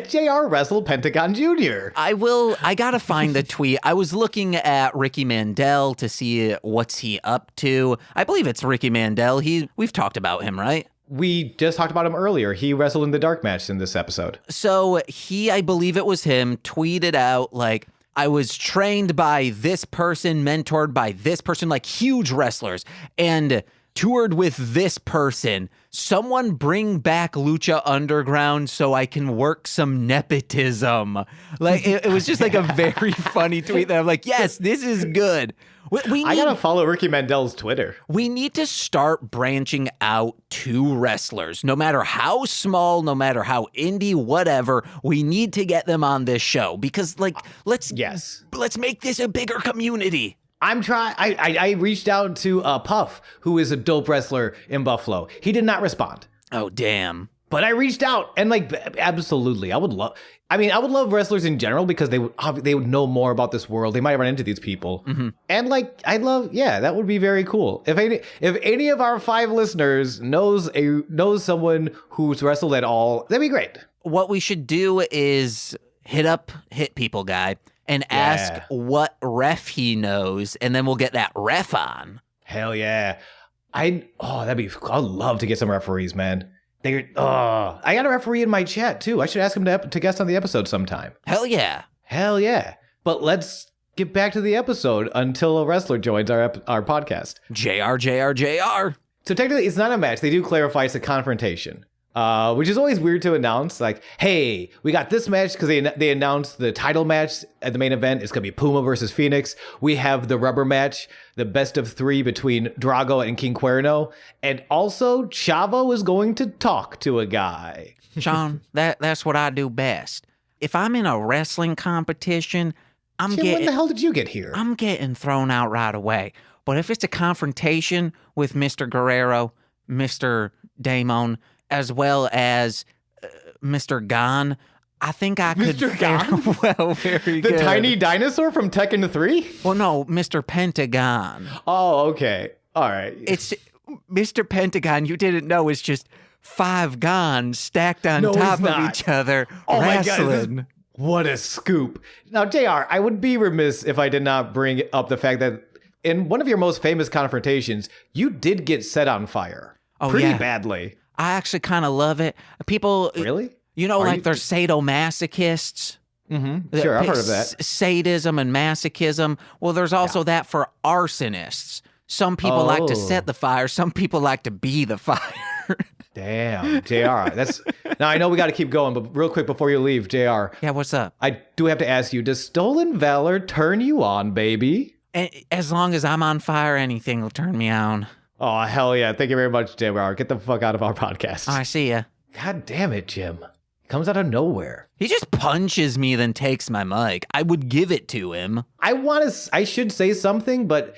JR wrestle Pentagon Jr. I gotta find the tweet. I was looking at Ricky Mandel to see what's he up to. I believe it's Ricky Mandel. We've talked about him, right? We just talked about him earlier. He wrestled in the dark match in this episode. So I believe it was him, tweeted out like, I was trained by this person, mentored by this person, like huge wrestlers, and toured with this person. Someone bring back Lucha Underground so I can work some nepotism. Like it was just like a very funny tweet that I'm like, yes, this is good. I gotta follow Ricky Mandel's Twitter. We need to start branching out to wrestlers, no matter how small, no matter how indie, whatever. We need to get them on this show because, like, let's make this a bigger community. I'm trying. I reached out to Puff, who is a dope wrestler in Buffalo. He did not respond. Oh, damn. But I reached out and absolutely, I would love wrestlers in general because they would know more about this world. They might run into these people. Mm-hmm. And that would be very cool. If any of our 5 listeners knows someone who's wrestled at all, that'd be great. What we should do is hit people guy and ask what ref he knows, and then we'll get that ref on. Hell yeah. I'd love to get some referees, man. I got a referee in my chat too. I should ask him to guest on the episode sometime. Hell yeah. But let's get back to the episode until a wrestler joins our podcast. JR. So technically, it's not a match. They do clarify it's a confrontation. Which is always weird to announce. Like, hey, we got this match because they announced the title match at the main event. It's going to be Puma versus Phenix. We have the rubber match, the best of 3 between Drago and King Cuerno. And also, Chavo is going to talk to a guy. Sean, that's what I do best. If I'm in a wrestling competition, when the hell did you get here? I'm getting thrown out right away. But if it's a confrontation with Mr. Guerrero, Mr. Damon, as well as Mr. Gon, I think I could... Mr. Gon? Well, very good. The tiny dinosaur from Tekken 3? Well, no, Mr. Pentagon. Oh, okay. All right. It's Mr. Pentagon, you didn't know, is just 5 Gons stacked on top of each other, wrestling. My God, what a scoop. Now, JR, I would be remiss if I did not bring up the fact that in one of your most famous confrontations, you did get set on fire. Pretty badly. I actually kind of love it. People... Really? You know, they're sadomasochists. Mm-hmm. Sure, I've heard of that. Sadism and masochism. Well, there's also that for arsonists. Some people like to set the fire. Some people like to be the fire. Damn, JR. Now, I know we got to keep going, but real quick before you leave, JR. Yeah, what's up? I do have to ask you, does stolen valor turn you on, baby? As long as I'm on fire, anything will turn me on. Oh, hell yeah. Thank you very much, JR. Get the fuck out of our podcast. I see ya. God damn it, Jim. He comes out of nowhere. He just punches me, then takes my mic. I would give it to him. I should say something, but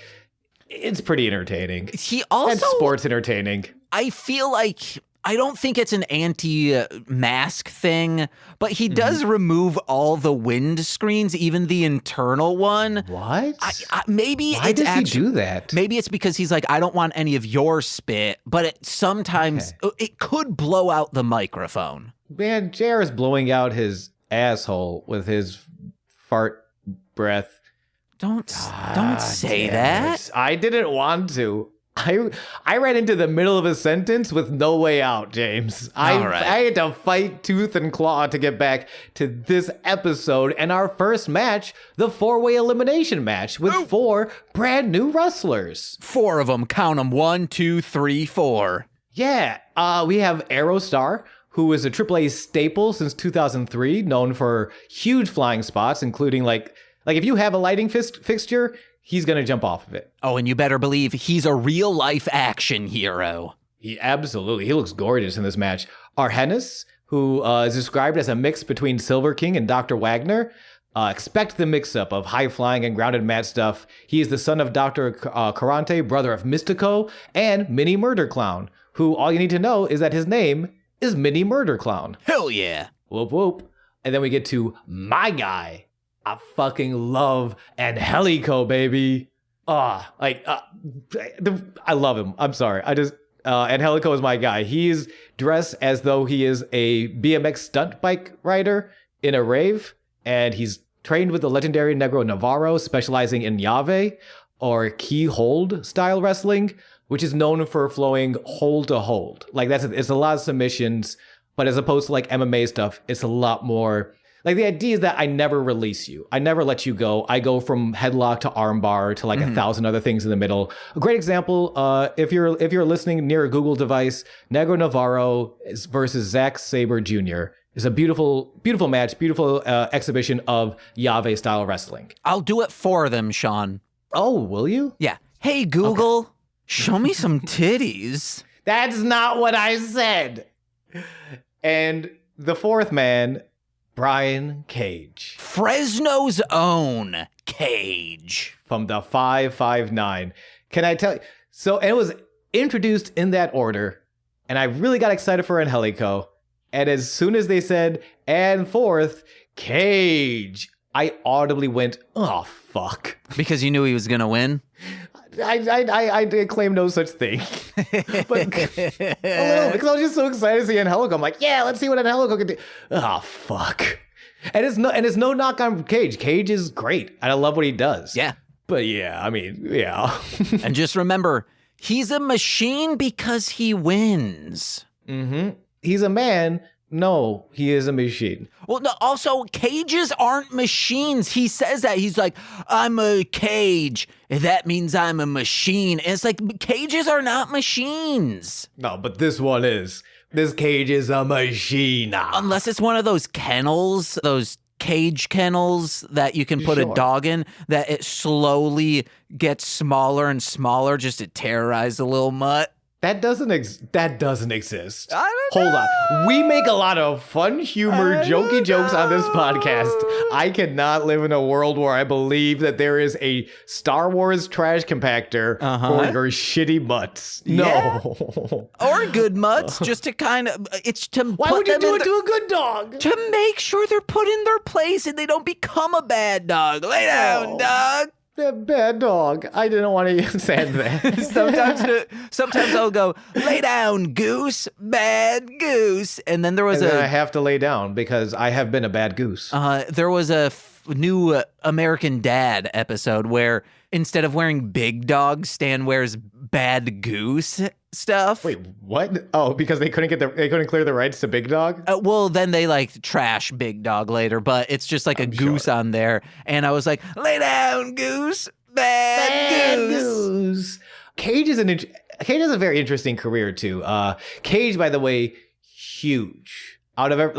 it's pretty entertaining. And sports entertaining. I feel like... I don't think it's an anti-mask thing, but he does remove all the wind screens, even the internal one. What? Why does he do that? Maybe it's because he's like, I don't want any of your spit, but sometimes it could blow out the microphone. Man, JR is blowing out his asshole with his fart breath. Don't say that. I didn't want to. I ran into the middle of a sentence with no way out, James. I had to fight tooth and claw to get back to this episode and our first match, the 4-way elimination match with 4 brand new wrestlers. 4 of them. Count them. 1, 2, 3, 4. Yeah. We have Aerostar, who is a AAA staple since 2003, known for huge flying spots, including like if you have a lighting fixture, he's going to jump off of it. Oh, and you better believe he's a real-life action hero. He looks gorgeous in this match. Argenis, who is described as a mix between Silver King and Dr. Wagner. Expect the mix-up of high-flying and grounded mad stuff. He is the son of Dr. Karante, brother of Mystico, and Mini Murder Clown, who all you need to know is that his name is Mini Murder Clown. Hell yeah. Whoop whoop. And then we get to my guy. I fucking love Angelico, baby. I love him. I'm sorry. Angelico is my guy. He's dressed as though he is a BMX stunt bike rider in a rave, and he's trained with the legendary Negro Navarro, specializing in llave, or key hold style wrestling, which is known for flowing hold to hold. Like it's a lot of submissions, but as opposed to like MMA stuff, it's a lot more. Like the idea is that I never release you. I never let you go. I go from headlock to armbar to like 1,000 other things in the middle. A great example, if you're listening near a Google device, Negro Navarro versus Zack Sabre Jr. is a beautiful, beautiful match, beautiful exhibition of llave style wrestling. I'll do it for them, Sean. Oh, will you? Yeah. Hey, Google, show me some titties. That's not what I said. And the fourth man, Brian Cage. Fresno's own Cage. From the 559. Can I tell you? So it was introduced in that order, and I really got excited for Angelico. And as soon as they said, and fourth, Cage, I audibly went, oh, fuck. Because you knew he was going to win? I did claim no such thing. But a little, because I was just so excited to see Angelico. I'm like, yeah, let's see what Angelico can do. Oh, fuck. And it's no knock on Cage. Cage is great. And I love what he does. Yeah. But yeah, I mean, yeah. And just remember, he's a machine because he wins. Mm-hmm. He's a man. No, he is a machine. Well, no, also, cages aren't machines. He says that. He's like, I'm a cage. That means I'm a machine. And it's like, cages are not machines. No, but this one is. This cage is a machine. Unless it's one of those kennels, those cage kennels that you can put a dog in, that it slowly gets smaller and smaller just to terrorize the little mutt. That doesn't exist. I don't Hold know. on. We make a lot of fun, humor, jokey jokes on this podcast. I cannot live in a world where I believe that there is a Star Wars trash compactor for your shitty mutts. Yeah. No. Or good mutts, just to kind of, it's to Why would you do it to a good dog? To make sure they're put in their place and they don't become a bad dog. Lay down, dog. Bad dog. I didn't want to say that. Sometimes I'll go, lay down, goose, bad goose. And then there was I have to lay down because I have been a bad goose. There was a new American Dad episode where instead of wearing big dog, Stan wears bad goose stuff. Wait, what? Oh, because they couldn't clear the rights to Big Dog? Well, then they like trash Big Dog later, but it's just like a goose on there. And I was like, lay down, goose, bad goose. Cage is a very interesting career too. Cage, by the way, huge. Out of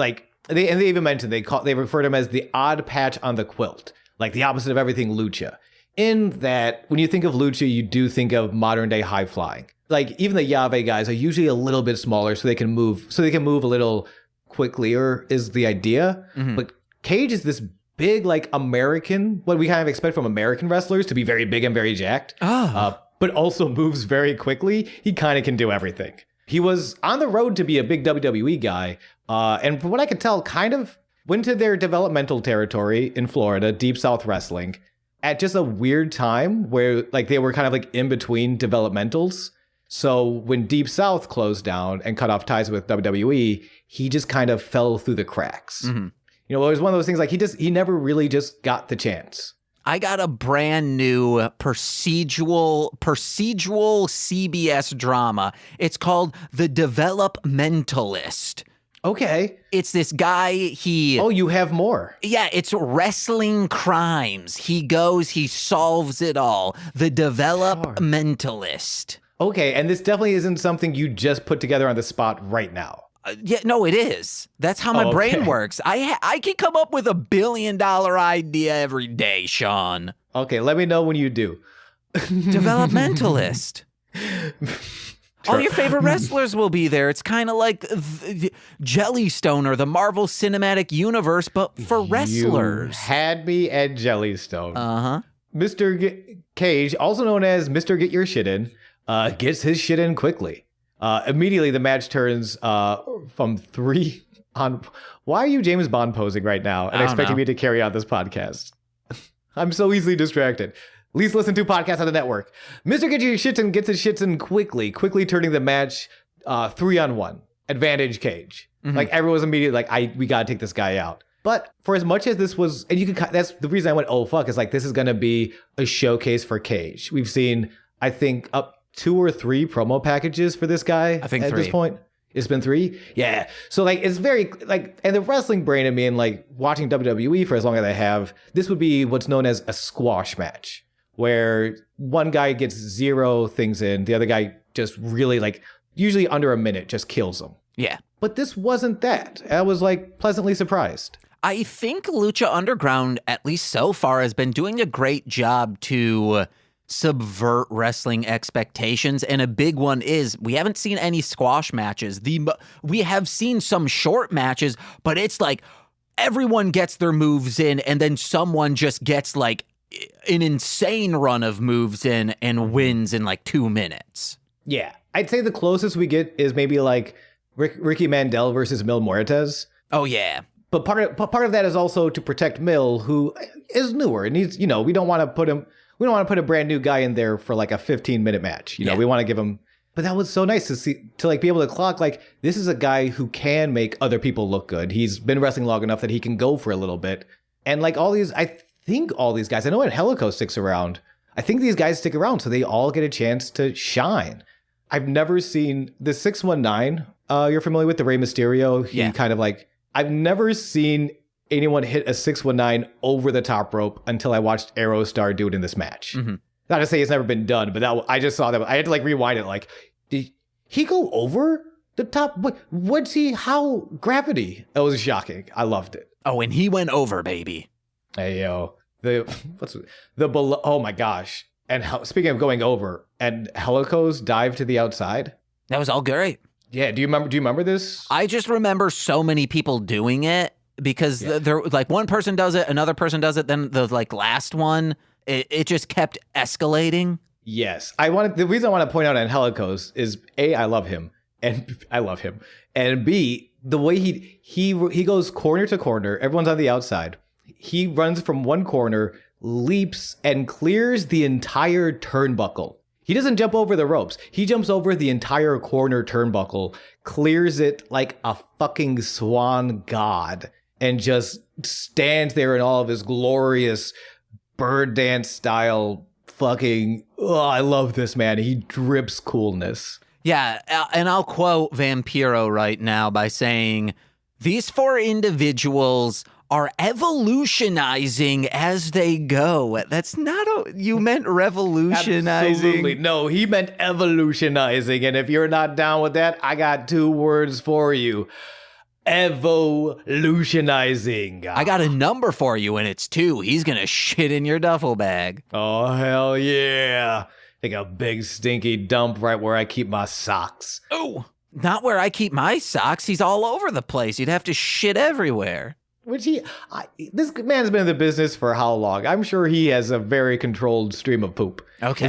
they even mentioned they refer to him as the odd patch on the quilt, like the opposite of everything Lucha. In that, when you think of Lucha, you do think of modern day high flying. Like even the llave guys are usually a little bit smaller, so they can move a little quicklier is the idea. Mm-hmm. But Cage is this big, like American, what we kind of expect from American wrestlers to be very big and very jacked, but also moves very quickly. He kind of can do everything. He was on the road to be a big WWE guy, and from what I could tell, kind of went to their developmental territory in Florida, Deep South Wrestling, at just a weird time where like they were kind of like in between developmentals. So when Deep South closed down and cut off ties with WWE, he just kind of fell through the cracks. Mm-hmm. You know, it was one of those things like he never really just got the chance. I got a brand new procedural CBS drama. It's called The DevelopMENTALIST. Okay. It's this guy, Oh, you have more. Yeah, it's wrestling crimes. He goes, he solves it all. The DevelopMENTALIST. Okay, and this definitely isn't something you just put together on the spot right now. Yeah, no, it is. That's how my brain works. I can come up with $1 billion idea every day, Sean. Okay, let me know when you do. DevelopMENTALIST. All your favorite wrestlers will be there. It's kind of like the Jellystone or the Marvel Cinematic Universe, but for wrestlers. You had me at Jellystone. Uh-huh. Mr. Cage, also known as Mr. Get Your Shit In, gets his shit in quickly. Immediately, the match turns from 3 on... Why are you James Bond posing right now and expecting me to carry on this podcast? I'm so easily distracted. Least listened to podcast on the network. Mr. Get Your Shits In gets his shits in quickly turning the match 3-on-1. Advantage Cage. Mm-hmm. Like, everyone was immediately like, we gotta take this guy out. But for as much as this was, and you can, that's the reason I went, oh fuck, is like, this is gonna be a showcase for Cage. We've seen, I think, up 2 or 3 promo packages for this guy. I think at 3. this point. It's been 3? Yeah. So, like, it's very, like, and the wrestling brain in me and, like, watching WWE for as long as I have, this would be what's known as a squash match, where one guy gets 0 things in, the other guy just really, like, usually under a minute, just kills them. Yeah. But this wasn't that. I was, like, pleasantly surprised. I think Lucha Underground, at least so far, has been doing a great job to subvert wrestling expectations, and a big one is we haven't seen any squash matches. We have seen some short matches, but it's like everyone gets their moves in, and then someone just gets like an insane run of moves in and wins in like 2 minutes. Yeah, I'd say the closest we get is maybe like Ricky Mandel versus Mil Muertes. Oh yeah. But part of that is also to protect Mil, who is newer and needs, you know, we don't want to put a brand new guy in there for like a 15-minute match. You know, we want to give him. But that was so nice to see, to like be able to clock, like, this is a guy who can make other people look good. He's been wrestling long enough that he can go for a little bit. And like I think all these guys, I know Angelico sticks around. I think these guys stick around so they all get a chance to shine. I've never seen the 619. You're familiar with the Rey Mysterio? He kind of like, I've never seen anyone hit a 619 over the top rope until I watched Aerostar do it in this match. Mm-hmm. Not to say it's never been done, but I just saw that. I had to like rewind it. Like, did he go over the top? What's he? How? Gravity. It was shocking. I loved it. Oh, and he went over, baby. Hey yo, the below? Oh my gosh! And speaking of going over, and Helico's dive to the outside. That was all great. Yeah. Do you remember this? I just remember so many people doing it. Because they're like one person does it, another person does it, then the like last one, it just kept escalating. Yes, the reason I want to point out Angelico's is A, I love him, and B, the way he goes corner to corner, everyone's on the outside. He runs from one corner, leaps, and clears the entire turnbuckle. He doesn't jump over the ropes. He jumps over the entire corner turnbuckle, clears it like a fucking swan god, and just stands there in all of his glorious bird dance style fucking... Oh, I love this man. He drips coolness. Yeah, and I'll quote Vampiro right now by saying, these 4 individuals are evolutionizing as they go. That's not you meant revolutionizing. Absolutely. No, he meant evolutionizing. And if you're not down with that, I got 2 words for you. Evolutionizing. I got a number for you, and it's 2. He's gonna shit in your duffel bag. Oh, hell yeah. Take a big stinky dump right where I keep my socks. Oh, not where I keep my socks. He's all over the place. You'd have to shit everywhere. This man's been in the business for how long? I'm sure he has a very controlled stream of poop. Okay.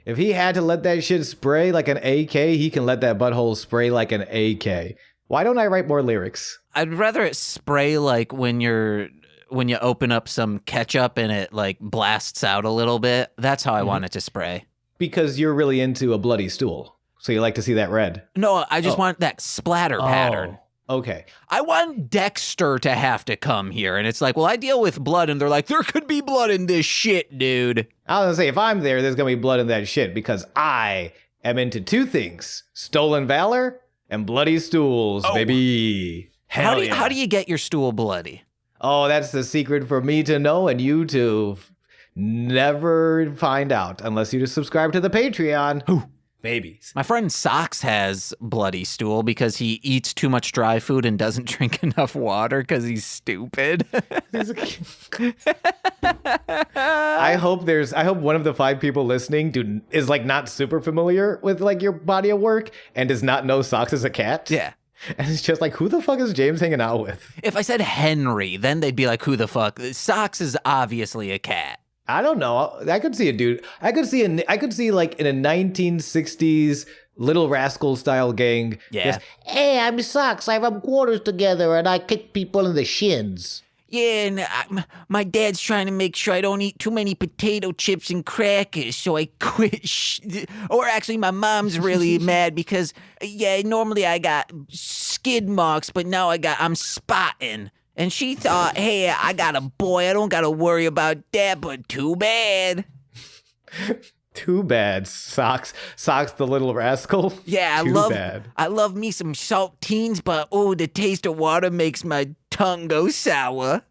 If he had to let that shit spray like an AK, he can let that butthole spray like an AK. Why don't I write more lyrics? I'd rather it spray like when you open up some ketchup and it like blasts out a little bit. That's how I want it to spray. Because you're really into a bloody stool. So you like to see that red. No, I just want that splatter pattern. Okay. I want Dexter to have to come here. And it's like, well, I deal with blood. And they're like, there could be blood in this shit, dude. I was going to say, if I'm there, there's going to be blood in that shit. Because I am into 2 things. Stolen valor and bloody stools, baby. Hell yeah. How do you get your stool bloody? Oh, that's the secret for me to know and you to never find out. Unless you just subscribe to the Patreon. Ooh. babies. My friend Socks has bloody stool because he eats too much dry food and doesn't drink enough water because he's stupid. I hope one of the 5 people listening is like not super familiar with like your body of work and does not know Socks is a cat. Yeah. And it's just like, who the fuck is James hanging out with? If I said Henry, then they'd be like, who the fuck? Socks is obviously a cat. I don't know. I could see a dude. I could see like in a 1960s Little Rascal style gang. Yeah. Just, hey, I'm Socks. I rub quarters together and I kick people in the shins. Yeah, and my dad's trying to make sure I don't eat too many potato chips and crackers, so I quit. Or actually, my mom's really mad because, normally I got skid marks, but now I'm spotting. And she thought, hey, I got a boy, I don't got to worry about that, but too bad. Too bad, Socks. Socks the Little Rascal. Yeah, I love me some saltines, but the taste of water makes my tongue go sour.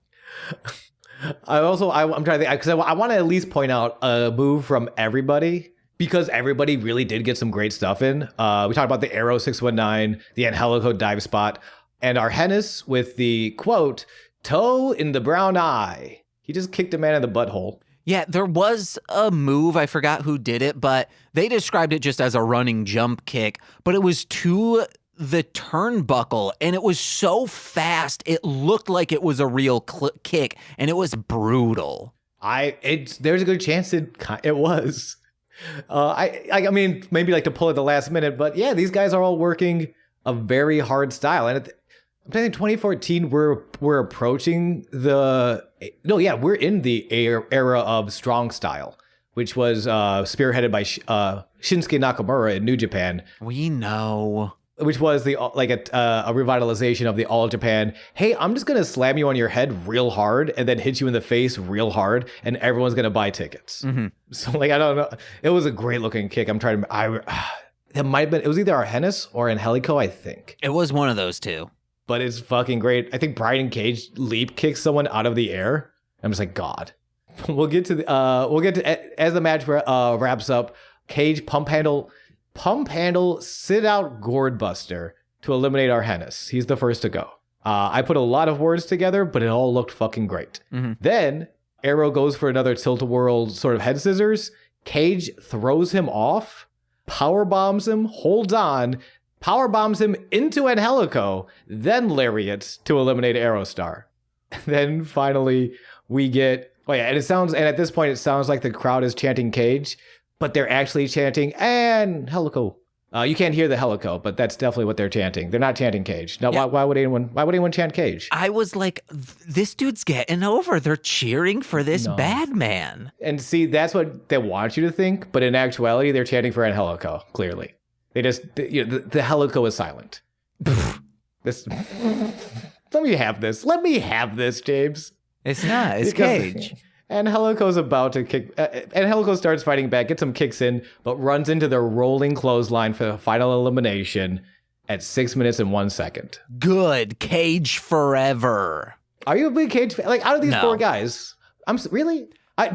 I'm trying to think, because I want to at least point out a move from everybody, because everybody really did get some great stuff in. We talked about the Arrow 619, the Angelico dive spot, and our Hennis with the, quote, toe in the brown eye. He just kicked a man in the butthole. Yeah, there was a move, I forgot who did it, but they described it just as a running jump kick, but it was to the turnbuckle, and it was so fast, it looked like it was a real kick, and it was brutal. There's a good chance it was. I mean, maybe like to pull at the last minute, but yeah, these guys are all working a very hard style, and I'm thinking 2014, we're approaching we're in the era of strong style, which was spearheaded by Shinsuke Nakamura in New Japan. We know. Which was a revitalization of the All Japan. Hey, I'm just gonna slam you on your head real hard and then hit you in the face real hard, and everyone's gonna buy tickets. Mm-hmm. So like, I don't know. It was a great looking kick. I'm trying to. It might have been. It was either Arhennis or Angelico, I think. It was one of those two. But it's fucking great. I think Brian Cage leap kicks someone out of the air. I'm just like, God. We'll get to as the match wraps up. Cage pump handle, sit out gourd buster to eliminate Arhennis. He's the first to go. I put a lot of words together, but it all looked fucking great. Mm-hmm. Then Arrow goes for another tilt-a-whirl sort of head scissors. Cage throws him off, power bombs him, holds on, power bombs him into Angelico, then lariats to eliminate Aerostar. Then finally we get, and at this point it sounds like the crowd is chanting Cage, but they're actually chanting Angelico. You can't hear the Helico, but that's definitely what they're chanting. They're not chanting Cage. No, yeah. Why would anyone chant Cage? I was like, this dude's getting over. They're cheering for this bad man. And see, that's what they want you to think, but in actuality, they're chanting for Angelico, clearly. They just, the Helico is silent. Let me have this. Let me have this, James. It's not. It's Cage. Angelico's about to kick. Angelico starts fighting back, gets some kicks in, but runs into the rolling clothesline for the final elimination at 6 minutes and 1 second. Good. Cage forever. Are you a big Cage fan? Like, out of these four guys, really?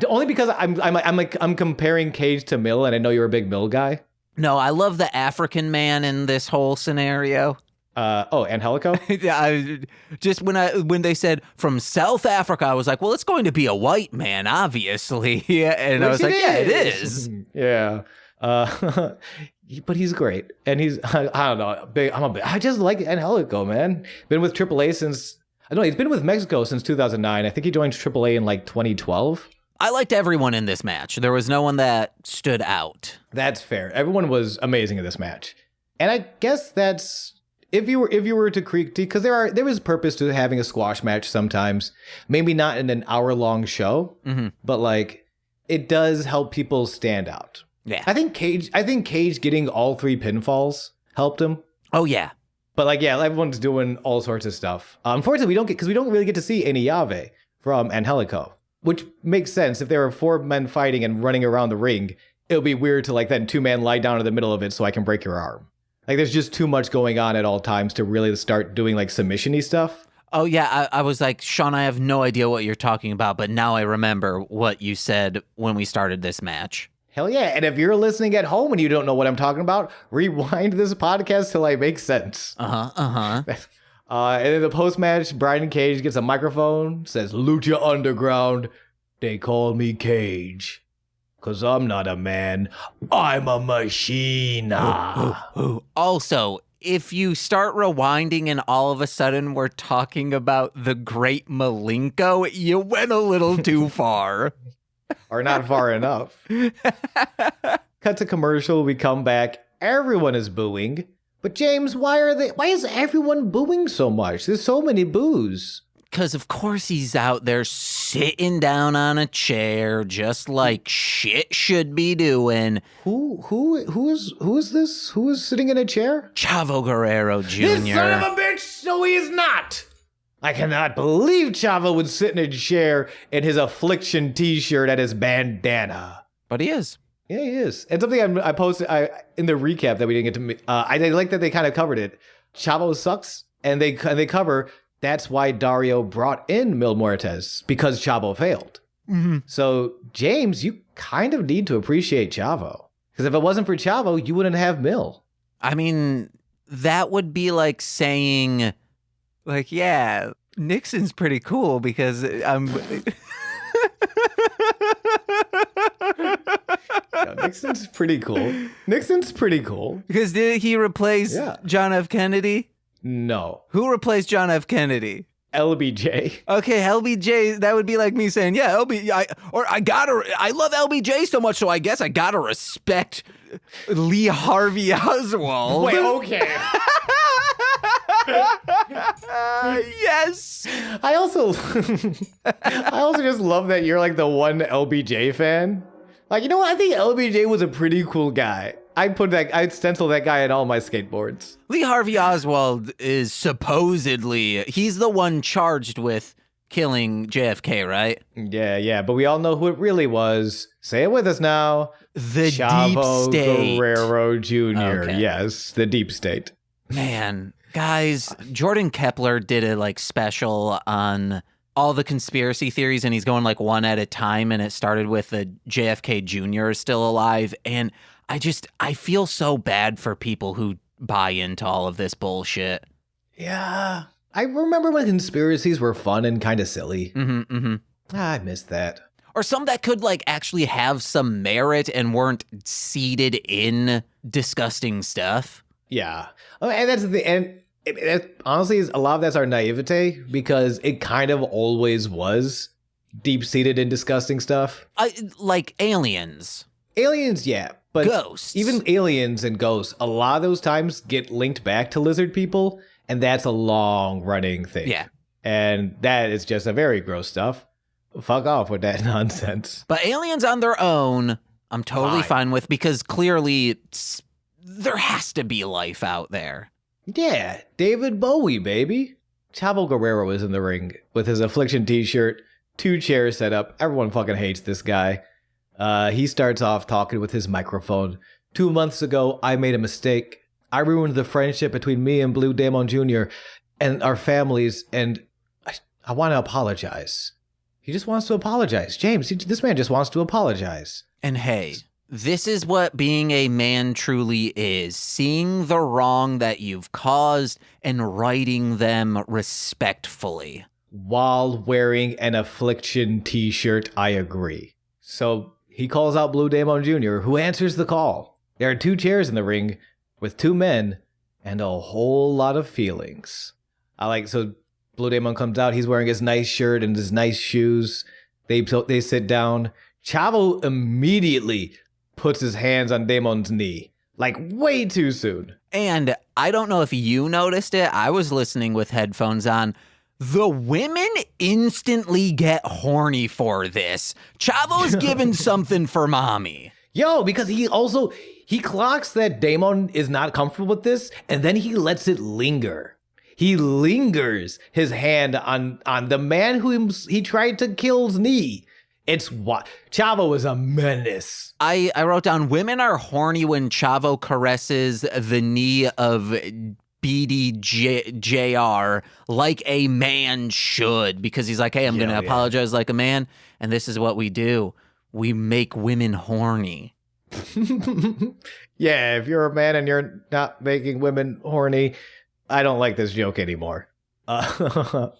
Only because I'm comparing Cage to Mill, and I know you're a big Mill guy. No, I love the African man in this whole scenario. Angelico? Yeah, just when they said from South Africa, I was like, well, it's going to be a white man, obviously. Yeah, and I was like, yeah, it is. Yeah. But he's great. And he's, I don't know, I just like Angelico, man. Been with AAA since, he's been with Mexico since 2009. I think he joined AAA in like 2012. I liked everyone in this match. There was no one that stood out. That's fair. Everyone was amazing in this match. And I guess that's, if you were to critique, because there is purpose to having a squash match sometimes, maybe not in an hour-long show, but like it does help people stand out. Yeah. I think Cage getting all 3 pinfalls helped him. Oh yeah. But like, yeah, everyone's doing all sorts of stuff. Unfortunately, we don't really get to see any Llave from Angelico, which makes sense. If there are 4 men fighting and running around the ring, it would be weird to like then 2 men lie down in the middle of it so I can break your arm. Like, there's just too much going on at all times to really start doing like submission-y stuff. Oh yeah, I was like, Sean, I have no idea what you're talking about, but now I remember what you said when we started this match. Hell yeah. And if you're listening at home and you don't know what I'm talking about, rewind this podcast till I make sense. And then the post-match, Brian Cage gets a microphone, says, Lucha Underground, they call me Cage. Because I'm not a man, I'm a machine. Also, if you start rewinding and all of a sudden we're talking about the great Malenko, you went a little too far. Or not far enough. Cut to commercial, we come back, everyone is booing. But James, why is everyone booing so much? There's so many boos. Because of course he's out there sitting down on a chair just like shit should be doing. Who is this? Who is sitting in a chair? Chavo Guerrero Jr. This son of a bitch! No, he is not! I cannot believe Chavo would sit in a chair in his Affliction t-shirt and his bandana. But he is. Yeah, he is. And something I posted in the recap that we didn't get to. I like that they kind of covered it. Chavo sucks, and they cover. That's why Dario brought in Mil Muertes, because Chavo failed. Mm-hmm. So James, you kind of need to appreciate Chavo, because if it wasn't for Chavo, you wouldn't have Mil. I mean, that would be like saying, like, yeah, Nixon's pretty cool because I'm. Yeah, Nixon's pretty cool. Nixon's pretty cool. Because did he replace John F. Kennedy? No. Who replaced John F. Kennedy? LBJ. Okay, LBJ, that would be like me saying, yeah, I love LBJ so much, so I guess I gotta respect Lee Harvey Oswald. Wait, okay. Yes. I also just love that you're like the one LBJ fan. Like, you know what? I think LBJ was a pretty cool guy. I'd stencil that guy in all my skateboards. Lee Harvey Oswald is he's the one charged with killing JFK, right? Yeah, but we all know who it really was. Say it with us now. The Chavo Deep State. Guerrero Jr. Okay. Yes, the Deep State. Man, guys, Jordan Kepler did a special on all the conspiracy theories, and he's going like one at a time, and it started with the JFK Jr. is still alive, and I feel so bad for people who buy into all of this bullshit. Yeah. I remember when conspiracies were fun and kind of silly. I missed that. Or some that could like actually have some merit and weren't seeded in disgusting stuff. Yeah. And that's the end. Honestly, a lot of that's our naivete, because it kind of always was deep-seated in disgusting stuff. Like aliens. Aliens, yeah. But ghosts. Even aliens and ghosts, a lot of those times get linked back to lizard people, and that's a long-running thing. Yeah. And that is just a very gross stuff. Fuck off with that nonsense. But aliens on their own, I'm totally fine with, because clearly there has to be life out there. Yeah, David Bowie, baby. Chavo Guerrero is in the ring with his Affliction t-shirt, 2 chairs set up. Everyone fucking hates this guy. He starts off talking with his microphone. 2 months ago, I made a mistake. I ruined the friendship between me and Blue Demon Jr. and our families, and I want to apologize. He just wants to apologize. James, this man just wants to apologize. And hey, this is what being a man truly is. Seeing the wrong that you've caused and righting them respectfully. While wearing an Affliction t-shirt, I agree. So he calls out Blue Demon Jr., who answers the call. There are 2 chairs in the ring with 2 men and a whole lot of feelings. So Blue Demon comes out. He's wearing his nice shirt and his nice shoes. They sit down. Chavo immediately puts his hands on Damon's knee, like way too soon. And I don't know if you noticed it. I was listening with headphones on. The women instantly get horny for this. Chavo's giving something for mommy. Yo, because he clocks that Damon is not comfortable with this, and then he lets it linger. He lingers his hand on the man who he tried to kill's knee. It's what Chavo is a menace. I wrote down, women are horny when Chavo caresses the knee of BDJR like a man should, because he's like, hey, I'm going to apologize like a man. And this is what we do. We make women horny. Yeah, if you're a man and you're not making women horny, I don't like this joke anymore. But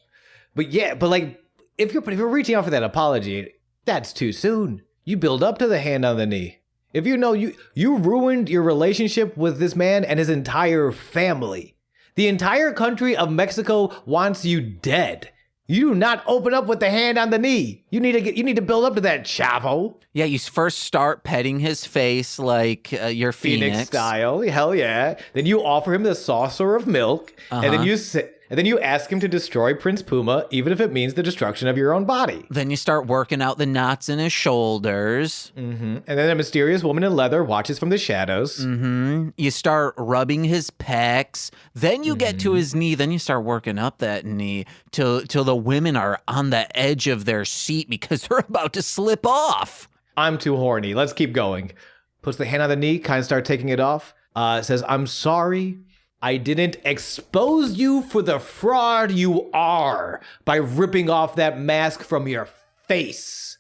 like, if you're reaching out for that apology, that's too soon. You build up to the hand on the knee. If you know you ruined your relationship with this man and his entire family. The entire country of Mexico wants you dead. You do not open up with the hand on the knee. You need to build up to that, chavo. Yeah, you first start petting his face like your Phenix style. Hell yeah. Then you offer him the saucer of milk, and then you ask him to destroy Prince Puma, even if it means the destruction of your own body. Then you start working out the knots in his shoulders. Mm-hmm. And then a mysterious woman in leather watches from the shadows. Mm-hmm. You start rubbing his pecs. Then you get to his knee. Then you start working up that knee till the women are on the edge of their seat because they're about to slip off. I'm too horny. Let's keep going. Puts the hand on the knee, kind of start taking it off. Says, I'm sorry. I didn't expose you for the fraud you are by ripping off that mask from your face.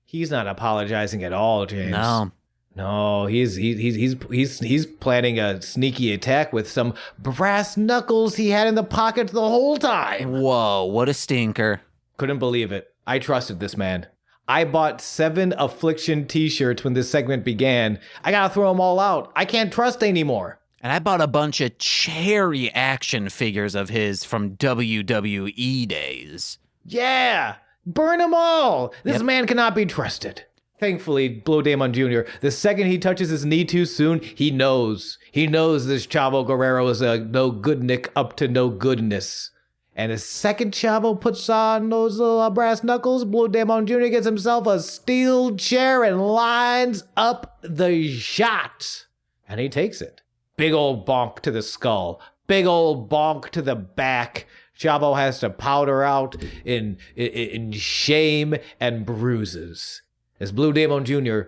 He's not apologizing at all, James. No, he's planning a sneaky attack with some brass knuckles he had in the pocket the whole time. Whoa, what a stinker. Couldn't believe it. I trusted this man. I bought 7 Affliction t-shirts when this segment began. I gotta throw them all out. I can't trust anymore. And I bought a bunch of cherry action figures of his from WWE days. Yeah, burn them all. This man cannot be trusted. Thankfully, Blue Demon Jr., the second he touches his knee too soon, he knows. He knows this Chavo Guerrero is a no good Nick up to no goodness. And the second Chavo puts on those little brass knuckles, Blue Demon Jr. gets himself a steel chair and lines up the shot. And he takes it. Big old bonk to the skull. Big old bonk to the back. Chavo has to powder out in shame and bruises. As Blue Demon Jr.,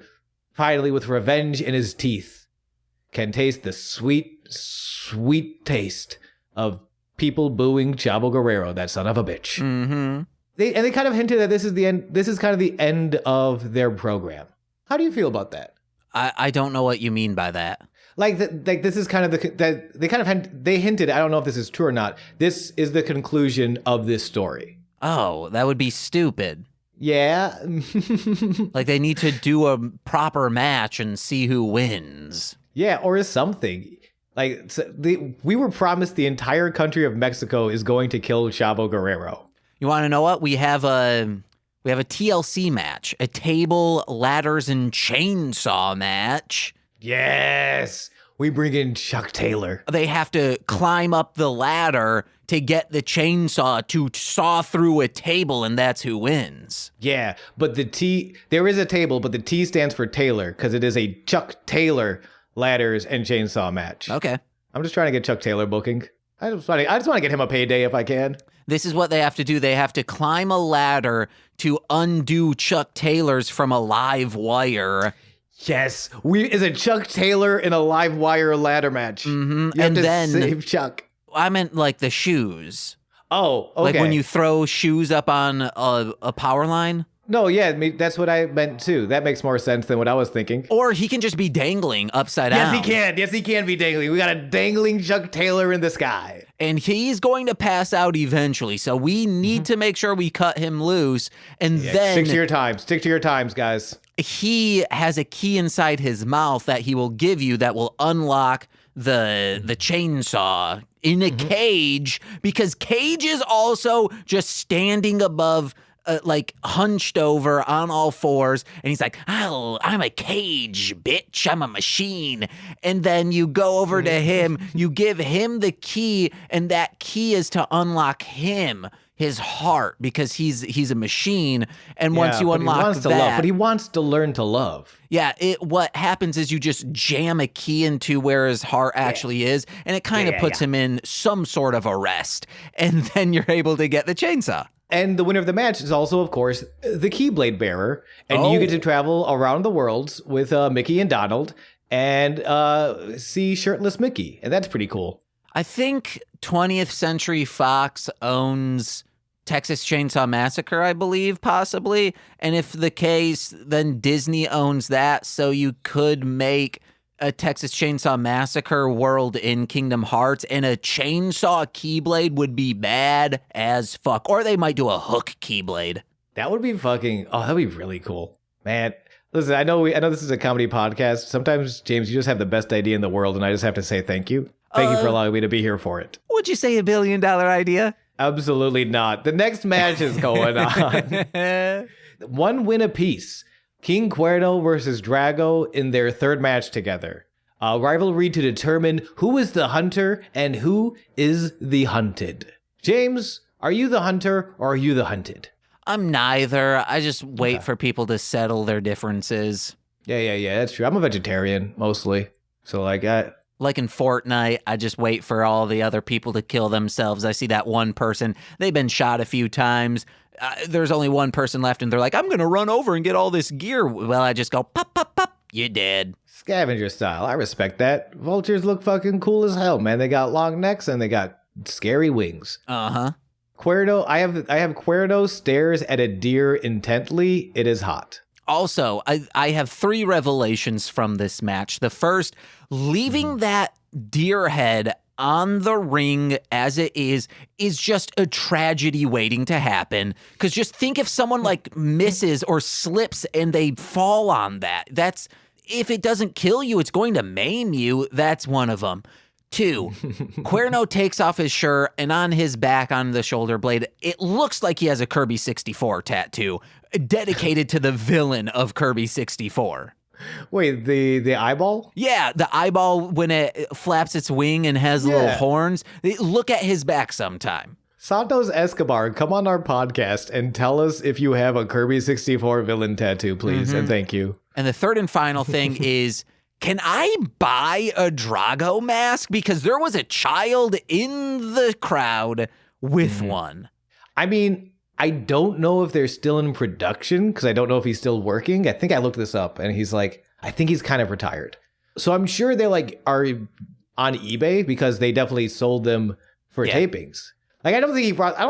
finally with revenge in his teeth, can taste the sweet, sweet taste of people booing Chavo Guerrero, that son of a bitch. Mm-hmm. They kind of hinted that this is the end. This is kind of the end of their program. How do you feel about that? I don't know what you mean by that. Like this is kind of they hinted. I don't know if this is true or not. This is the conclusion of this story. Oh, that would be stupid. Yeah. Like they need to do a proper match and see who wins. Yeah, or something. Like we were promised the entire country of Mexico is going to kill Chavo Guerrero. You want to know what? We have a TLC match, a table, ladders, and chainsaw match. Yes. We bring in Chuck Taylor. They have to climb up the ladder to get the chainsaw to saw through a table, and that's who wins. Yeah, but there is a table, but the T stands for Taylor because it is a Chuck Taylor ladders and chainsaw match. Okay. I'm just trying to get Chuck Taylor booking. I just want to get him a payday if I can. This is what they have to do. They have to climb a ladder to undo Chuck Taylor's from a live wire. Yes, is a Chuck Taylor in a live wire ladder match. Mm-hmm. You have to save Chuck. I meant like the shoes. Oh, okay. Like when you throw shoes up on a power line. No, yeah, that's what I meant too. That makes more sense than what I was thinking. Or he can just be dangling upside down. Yes, he can. Yes, he can be dangling. We got a dangling Chuck Taylor in the sky. And he's going to pass out eventually, so we need to make sure we cut him loose. And then stick to your times. Stick to your times, guys. He has a key inside his mouth that he will give you that will unlock the chainsaw in a cage, because Cage is also just standing above, like hunched over on all fours, and he's like, "Oh, I'm a cage, bitch. I'm a machine." And then you go over to him, you give him the key, and that key is to unlock him, his heart, because he's a machine. And once you unlock that, but he wants to learn to love. Yeah, what happens is you just jam a key into where his heart actually is, and it kind of puts him in some sort of arrest, and then you're able to get the chainsaw. And the winner of the match is also, of course, the Keyblade bearer. And you get to travel around the world with Mickey and Donald and see shirtless Mickey. And that's pretty cool. I think 20th Century Fox owns Texas Chainsaw Massacre, I believe, possibly. And if the case, then Disney owns that, so you could make a Texas Chainsaw Massacre world in Kingdom Hearts, and a chainsaw Keyblade would be bad as fuck. Or they might do a hook Keyblade. That would be that'd be really cool. Man, listen, I know this is a comedy podcast. Sometimes, James, you just have the best idea in the world, and I just have to say thank you. Thank you for allowing me to be here for it. Would you say $1 billion idea? Absolutely not. The next match is going on. 1 win apiece. King Cuerno versus Drago in their third match together. A rivalry to determine who is the hunter and who is the hunted. James, are you the hunter or are you the hunted? I'm neither. I just wait for people to settle their differences. Yeah, that's true. I'm a vegetarian, mostly. So, like in Fortnite, I just wait for all the other people to kill themselves. I see that one person, they've been shot a few times. There's only one person left, and they're like, I'm going to run over and get all this gear. Well, I just go, pop, pop, pop, you're dead. Scavenger style. I respect that. Vultures look fucking cool as hell, man. They got long necks, and they got scary wings. Uh-huh. Cuerno, I have Cuerno stares at a deer intently. It is hot. Also, I have 3 revelations from this match. The first, leaving that deer head on the ring as it is just a tragedy waiting to happen. Because just think if someone like misses or slips and they fall on that. That's, if it doesn't kill you, it's going to maim you. That's one of them. 2, Cuerno takes off his shirt, and on his back, on the shoulder blade, it looks like he has a Kirby 64 tattoo dedicated to the villain of Kirby 64. Wait, the eyeball? Yeah, the eyeball when it flaps its wing and has little horns. Look at his back sometime. Santos Escobar, come on our podcast and tell us if you have a Kirby 64 villain tattoo, please, and thank you. And the third and final thing is, can I buy a Drago mask? Because there was a child in the crowd with one. I mean, I don't know if they're still in production because I don't know if he's still working. I think I looked this up and he's like, I think he's kind of retired. So I'm sure they like are on eBay because they definitely sold them for tapings. Like, I don't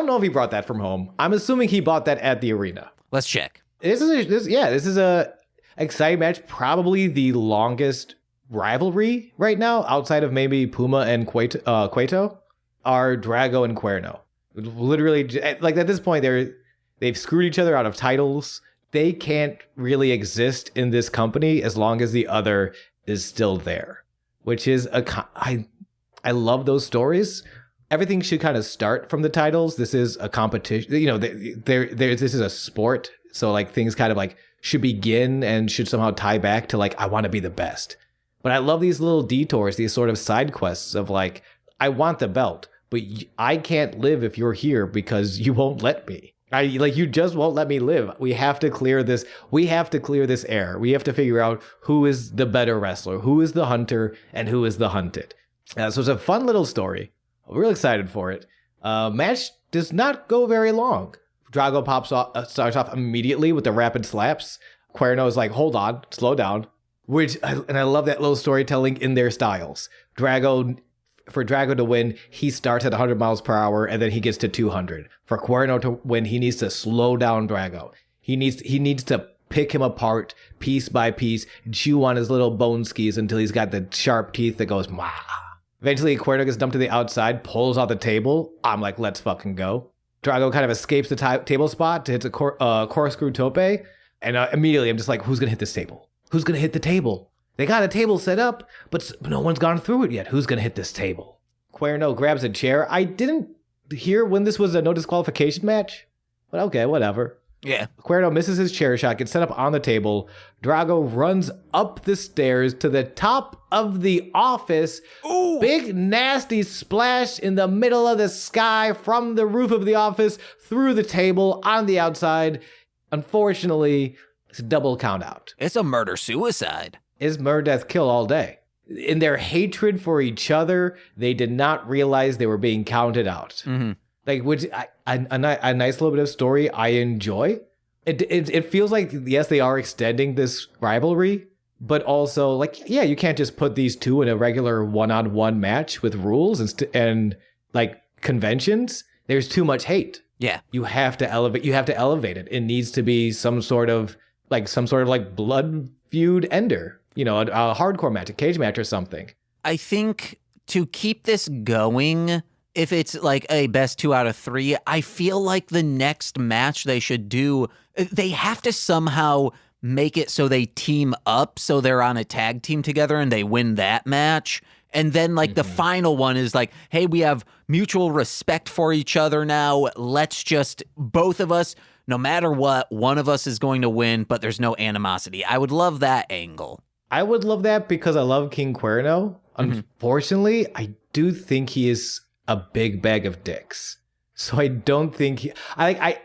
know if he brought that from home. I'm assuming he bought that at the arena. Let's check. This is a exciting match. Probably the longest rivalry right now outside of maybe Puma and Cueto are Drago and Cuerno. Literally, like at this point, they've screwed each other out of titles. They can't really exist in this company as long as the other is still there, which is I love those stories. Everything should kind of start from the titles. This is a competition, you know. This is a sport, so like things kind of like should begin and should somehow tie back to like I want to be the best. But I love these little detours, these sort of side quests of like I want the belt. But I can't live if you're here because you won't let me. You just won't let me live. We have to clear this. We have to clear this air. We have to figure out who is the better wrestler, who is the hunter, and who is the hunted. So it's a fun little story. I'm real excited for it. Match does not go very long. Drago starts off immediately with the rapid slaps. Cuerno is like, hold on, slow down. And I love that little storytelling in their styles. For Drago to win, he starts at 100 miles per hour and then he gets to 200. For Cuerno to win, he needs to slow down Drago. He needs to pick him apart piece by piece and chew on his little bone skis until he's got the sharp teeth that goes, Wah. Eventually, Cuerno gets dumped to the outside, pulls out the table. I'm like, let's fucking go. Drago kind of escapes the table spot to hit a corkscrew tope. And immediately I'm just like, who's going to hit this table? Who's going to hit the table? They got a table set up, but no one's gone through it yet. Who's going to hit this table? Cuerno grabs a chair. I didn't hear when this was a no disqualification match, but okay, whatever. Yeah. Cuerno misses his chair shot, gets set up on the table. Drago runs up the stairs to the top of the office. Ooh. Big nasty splash in the middle of the sky from the roof of the office through the table on the outside. Unfortunately, it's a double count out. It's a murder-suicide. It's murder, death, kill all day. In their hatred for each other, they did not realize they were being counted out. Mm-hmm. Like, which a nice little bit of story I enjoy. It feels like, yes, they are extending this rivalry, but also like, yeah, you can't just put these two in a regular one-on-one match with rules and like conventions. There's too much hate. Yeah. You have to elevate it. It needs to be some sort of blood feud ender. You know, a hardcore match, a cage match or something. I think to keep this going, if it's like a best 2 out of 3, I feel like the next match they should do, they have to somehow make it so they team up, so they're on a tag team together and they win that match. And then like the final one is like, hey, we have mutual respect for each other now. Let's just, both of us, no matter what, one of us is going to win, but there's no animosity. I would love that angle. I would love that because I love King Cuerno. Unfortunately, I do think he is a big bag of dicks. So I don't think I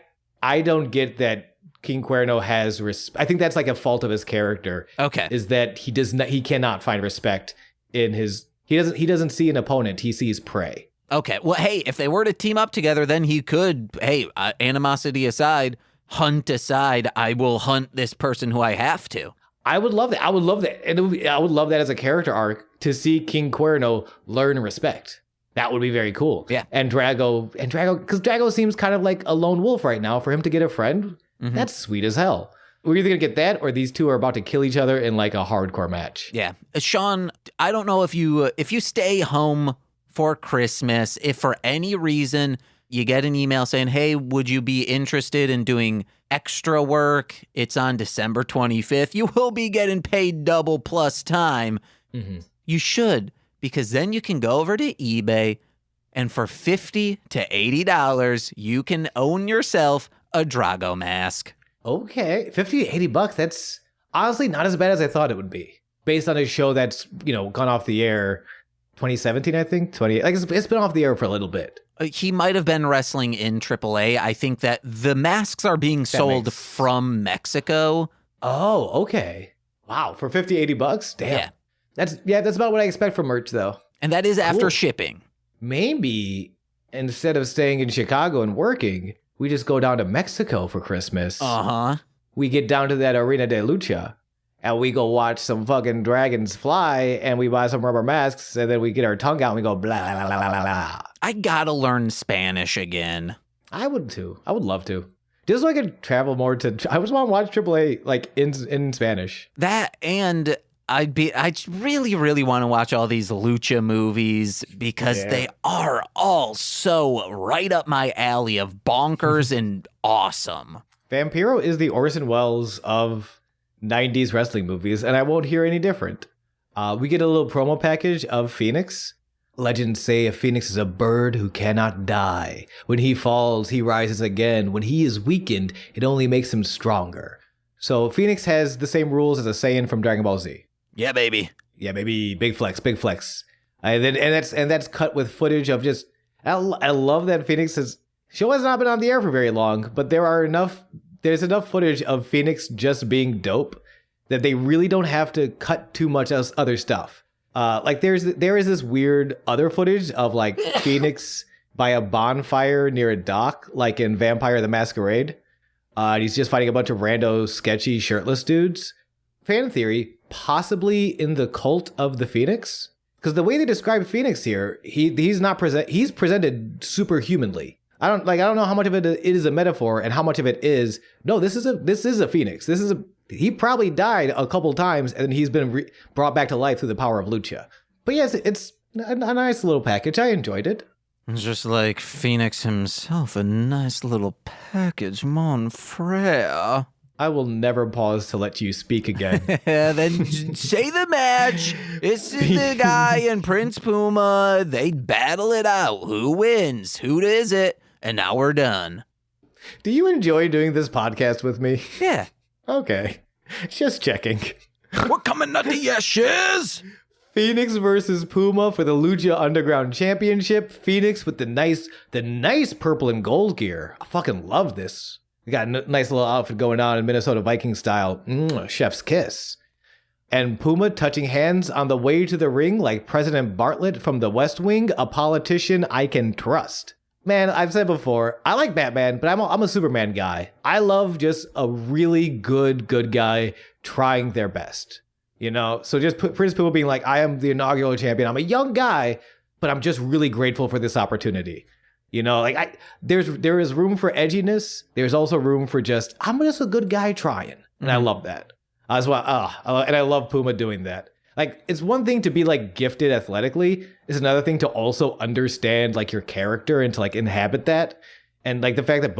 don't get that King Cuerno has I think that's like a fault of his character. Okay. Is that he cannot find respect in his he doesn't see an opponent, he sees prey. Okay. Well, hey, if they were to team up together, then he could, hey, animosity aside, hunt aside, I will hunt this person who I have to. I would love that. I would love that. And I would love that as a character arc to see King Cuerno learn respect. That would be very cool. Yeah. And Drago, because Drago seems kind of like a lone wolf right now. For him to get a friend, that's sweet as hell. We're either going to get that or these two are about to kill each other in like a hardcore match. Yeah. Sean, I don't know if you stay home for Christmas, if for any reason you get an email saying, hey, would you be interested in doing extra work? It's on December 25th. You will be getting paid double plus time. You should, because then you can go over to eBay and for $50 to $80, you can own yourself a Drago mask. Okay, 50 to 80 bucks. That's honestly not as bad as I thought it would be. Based on a show that's, gone off the air 2017, I think. It's been off the air for a little bit. He might have been wrestling in AAA. I think that the masks are being sold from Mexico. Oh, okay. Wow, for 50, 80 bucks? Damn. Yeah. That's about what I expect from merch, though. And that is after shipping. Maybe instead of staying in Chicago and working, we just go down to Mexico for Christmas. We get down to that Arena de Lucha, and we go watch some fucking dragons fly, and we buy some rubber masks, and then we get our tongue out, and we go blah, blah, blah, blah, blah. I gotta learn Spanish again. I would too. I would love to. Just so I could travel more to... I just want to watch AAA, like, in Spanish. That, and I really, really want to watch all these lucha movies because they are all so right up my alley of bonkers and awesome. Vampiro is the Orson Welles of 90s wrestling movies, and I won't hear any different. We get a little promo package of Phenix. Legends say a phoenix is a bird who cannot die. When he falls, he rises again. When he is weakened, it only makes him stronger. So Phenix has the same rules as a Saiyan from Dragon Ball Z. Yeah, baby. Yeah, baby. Big flex, big flex. And that's cut with footage of just... I love that Phenix's show has not been on the air for very long, but there's enough footage of Phenix just being dope that they really don't have to cut too much else other stuff. There is this weird other footage of like Phenix by a bonfire near a dock, like in Vampire the Masquerade. And he's just fighting a bunch of rando, sketchy, shirtless dudes. Fan theory, possibly in the cult of the Phoenix, because the way they describe Phoenix here, he's presented superhumanly. I don't know how much of it is a metaphor and how much of it is no. This is a Phoenix. He probably died a couple times and he's been brought back to life through the power of Lucha. But yes, it's a nice little package. I enjoyed it. It's just like Phenix himself, a nice little package, mon frere. I will never pause to let you speak again. Then say the match. It's the guy and Prince Puma. They battle it out. Who wins? Who is it? And now we're done. Do you enjoy doing this podcast with me? Yeah. Okay. Just checking. We're coming at the ashes. Phenix versus Puma for the Lucha Underground Championship. Phenix with the nice purple and gold gear. I fucking love this. We got a nice little outfit going on in Minnesota Viking style. Chef's kiss. And Puma touching hands on the way to the ring like President Bartlett from the West Wing, a politician I can trust. Man, I've said before, I like Batman, but I'm a Superman guy. I love just a really good guy trying their best. So just Prince Puma being like, I am the inaugural champion. I'm a young guy, but I'm just really grateful for this opportunity. You know, like there is room for edginess. There's also room for just, I'm just a good guy trying. And I love that. As well. And I love Puma doing that. Like, it's one thing to be like gifted athletically. It's another thing to also understand like your character and to like inhabit that. And like the fact that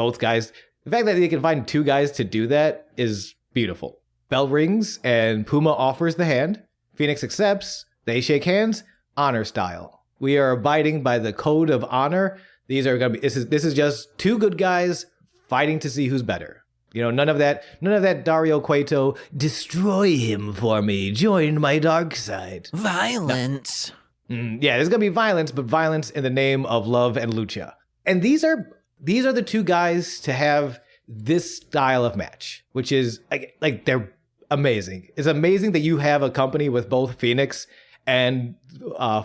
they can find 2 guys to do that is beautiful. Bell rings and Puma offers the hand. Phenix accepts. They shake hands, honor style. We are abiding by the code of honor. These are gonna be. This is just 2 good guys fighting to see who's better. You know, none of that Dario Cueto, destroy him for me, join my dark side. Violence. No. Yeah, there's gonna be violence, but violence in the name of love and lucha. And these are the 2 guys to have this style of match, which is like they're amazing. It's amazing that you have a company with both Phenix and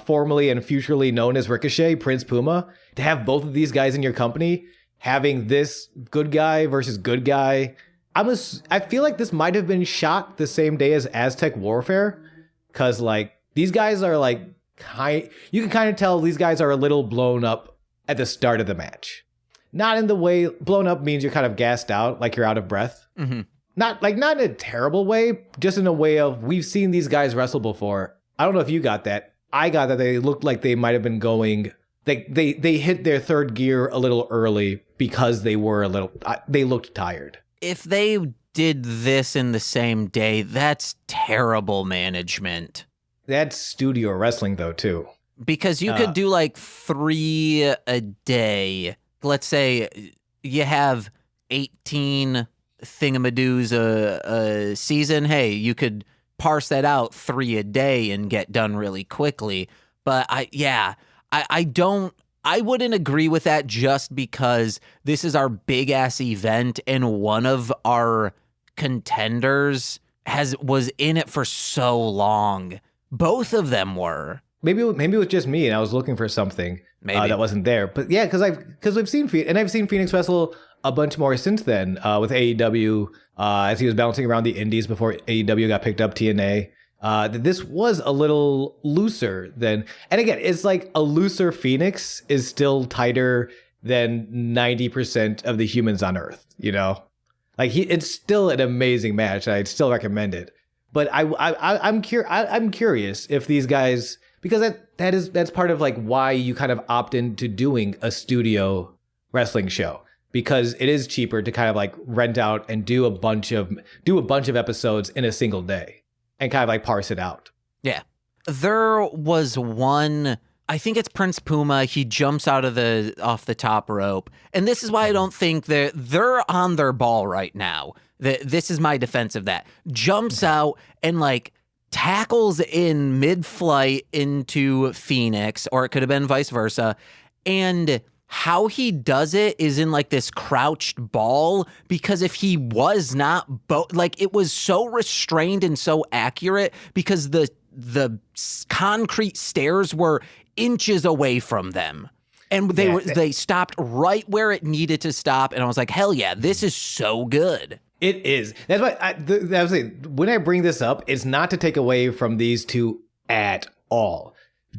formerly and futurely known as Ricochet, Prince Puma, to have both of these guys in your company, having this good guy versus good guy. I feel like this might have been shot the same day as Aztec Warfare, because like these guys are like you can kind of tell these guys are a little blown up at the start of the match. Not in the way blown up means you're kind of gassed out, like you're out of breath. Mm-hmm. Not in a terrible way, just in a way of we've seen these guys wrestle before. I don't know if you got that. I got that they looked like they might have been going. They hit their third gear a little early because they looked tired. If they did this in the same day, that's terrible management. That's studio wrestling though too. Because you could do like 3 a day. Let's say you have 18 thingamadoos a season. Hey, you could parse that out 3 a day and get done really quickly. But I wouldn't agree with that just because this is our big ass event and one of our contenders was in it for so long. Both of them were. Maybe it was just me and I was looking for something that wasn't there. But yeah, because I've seen Phenix wrestle a bunch more since then with AEW as he was bouncing around the indies before AEW got picked up TNA. This was a little looser than, and again, it's like a looser Phenix is still tighter than 90% of the humans on Earth, you know? Like it's still an amazing match. I'd still recommend it. But I'm curious if these guys, because that's part of like why you kind of opt into doing a studio wrestling show, because it is cheaper to kind of like rent out and do a bunch of episodes in a single day and kind of like parse it out. Yeah. There was one, I think it's Prince Puma. He jumps off the top rope. And this is why I don't think they're on their ball right now. This is my defense of that. Jumps out and like tackles in mid-flight into Phenix, or it could have been vice versa. And how he does it is in like this crouched ball, because if he was not like it was so restrained and so accurate because the concrete stairs were inches away from them. And they stopped right where it needed to stop. And I was like, hell yeah, this is so good. It is. That's why I was saying, when I bring this up, it's not to take away from these two at all,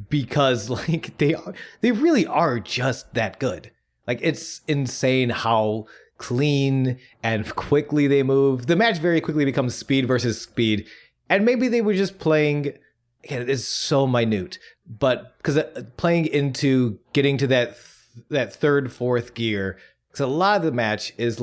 because like they really are just that good. Like it's insane how clean and quickly they move. The match very quickly becomes speed versus speed, and maybe they were just playing. Again, it's so minute, but because playing into getting to that third, fourth gear, because a lot of the match is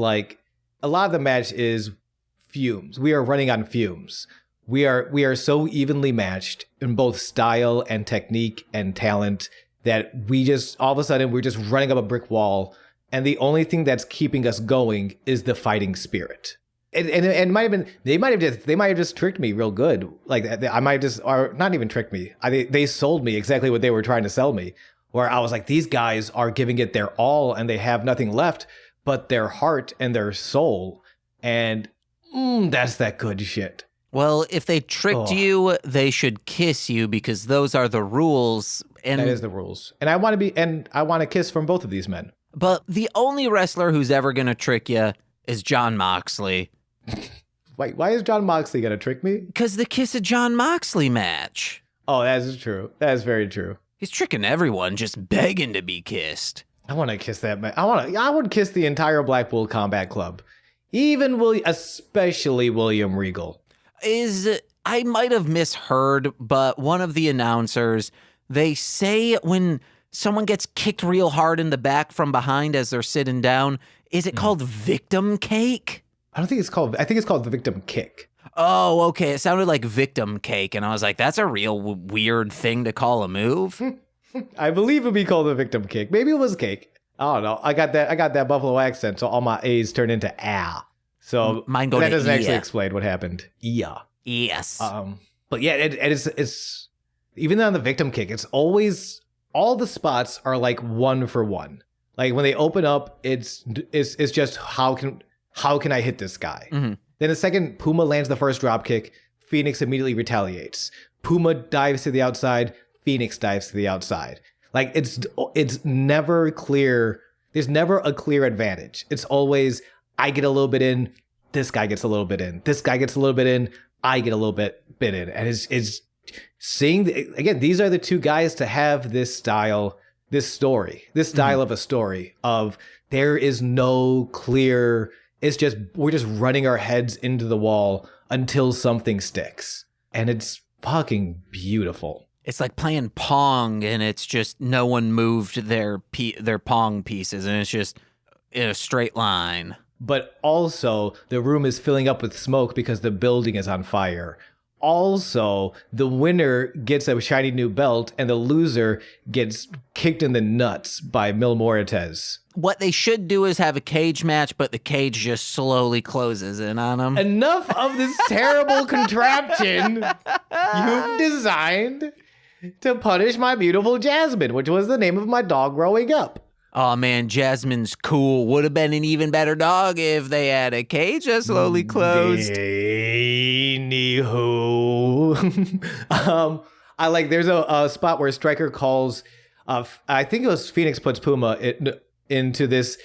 fumes. We are running on fumes. We are so evenly matched in both style and technique and talent that we just all of a sudden we're just running up a brick wall, and the only thing that's keeping us going is the fighting spirit. And it might have been they might have just tricked me real good. Like I might just, or not even tricked me. They sold me exactly what they were trying to sell me. Where I was like, these guys are giving it their all and they have nothing left but their heart and their soul, and that's that good shit. Well, if they tricked you, they should kiss you, because those are the rules. And that is the rules. And I want to kiss from both of these men. But the only wrestler who's ever going to trick you is Jon Moxley. Wait, why is Jon Moxley going to trick me? Because the Kiss of Jon Moxley match. Oh, that is true. That is very true. He's tricking everyone, just begging to be kissed. I want to kiss that man. I would kiss the entire Blackpool Combat Club. Especially William Regal. I might have misheard, but one of the announcers, they say when someone gets kicked real hard in the back from behind as they're sitting down, is it called victim cake? I think it's called the victim kick. Oh, okay. It sounded like victim cake, and I was like, that's a real weird thing to call a move. I believe it'd be called the victim kick. Maybe it was cake. I don't know. I got that Buffalo accent, so all my A's turn into ah. So mine go that to doesn't actually yeah. explain what happened. Yeah. Yes. But yeah, it's even on the victim kick, it's always all the spots are like 1-for-1. Like when they open up, it's just how can I hit this guy? Mm-hmm. Then the second Puma lands the first drop kick, Phenix immediately retaliates. Puma dives to the outside, Phenix dives to the outside. Like it's never clear. There's never a clear advantage. It's always I get a little bit in, this guy gets a little bit in, this guy gets a little bit in, I get a little bit in, and it's seeing again. These are the two guys to have this style of a story of there is no clear. It's just we're just running our heads into the wall until something sticks, and it's fucking beautiful. It's like playing Pong, and it's just no one moved their Pong pieces, and it's just in a straight line. But also, the room is filling up with smoke because the building is on fire. Also, the winner gets a shiny new belt, and the loser gets kicked in the nuts by Mil Moritez. What they should do is have a cage match, but the cage just slowly closes in on them. Enough of this terrible contraption you've designed to punish my beautiful Jasmine, which was the name of my dog growing up. Oh man, Jasmine's cool. Would have been an even better dog if they had a cage that slowly closed. Anywho. I like there's a spot where Stryker calls I think it was Phenix puts Puma into this.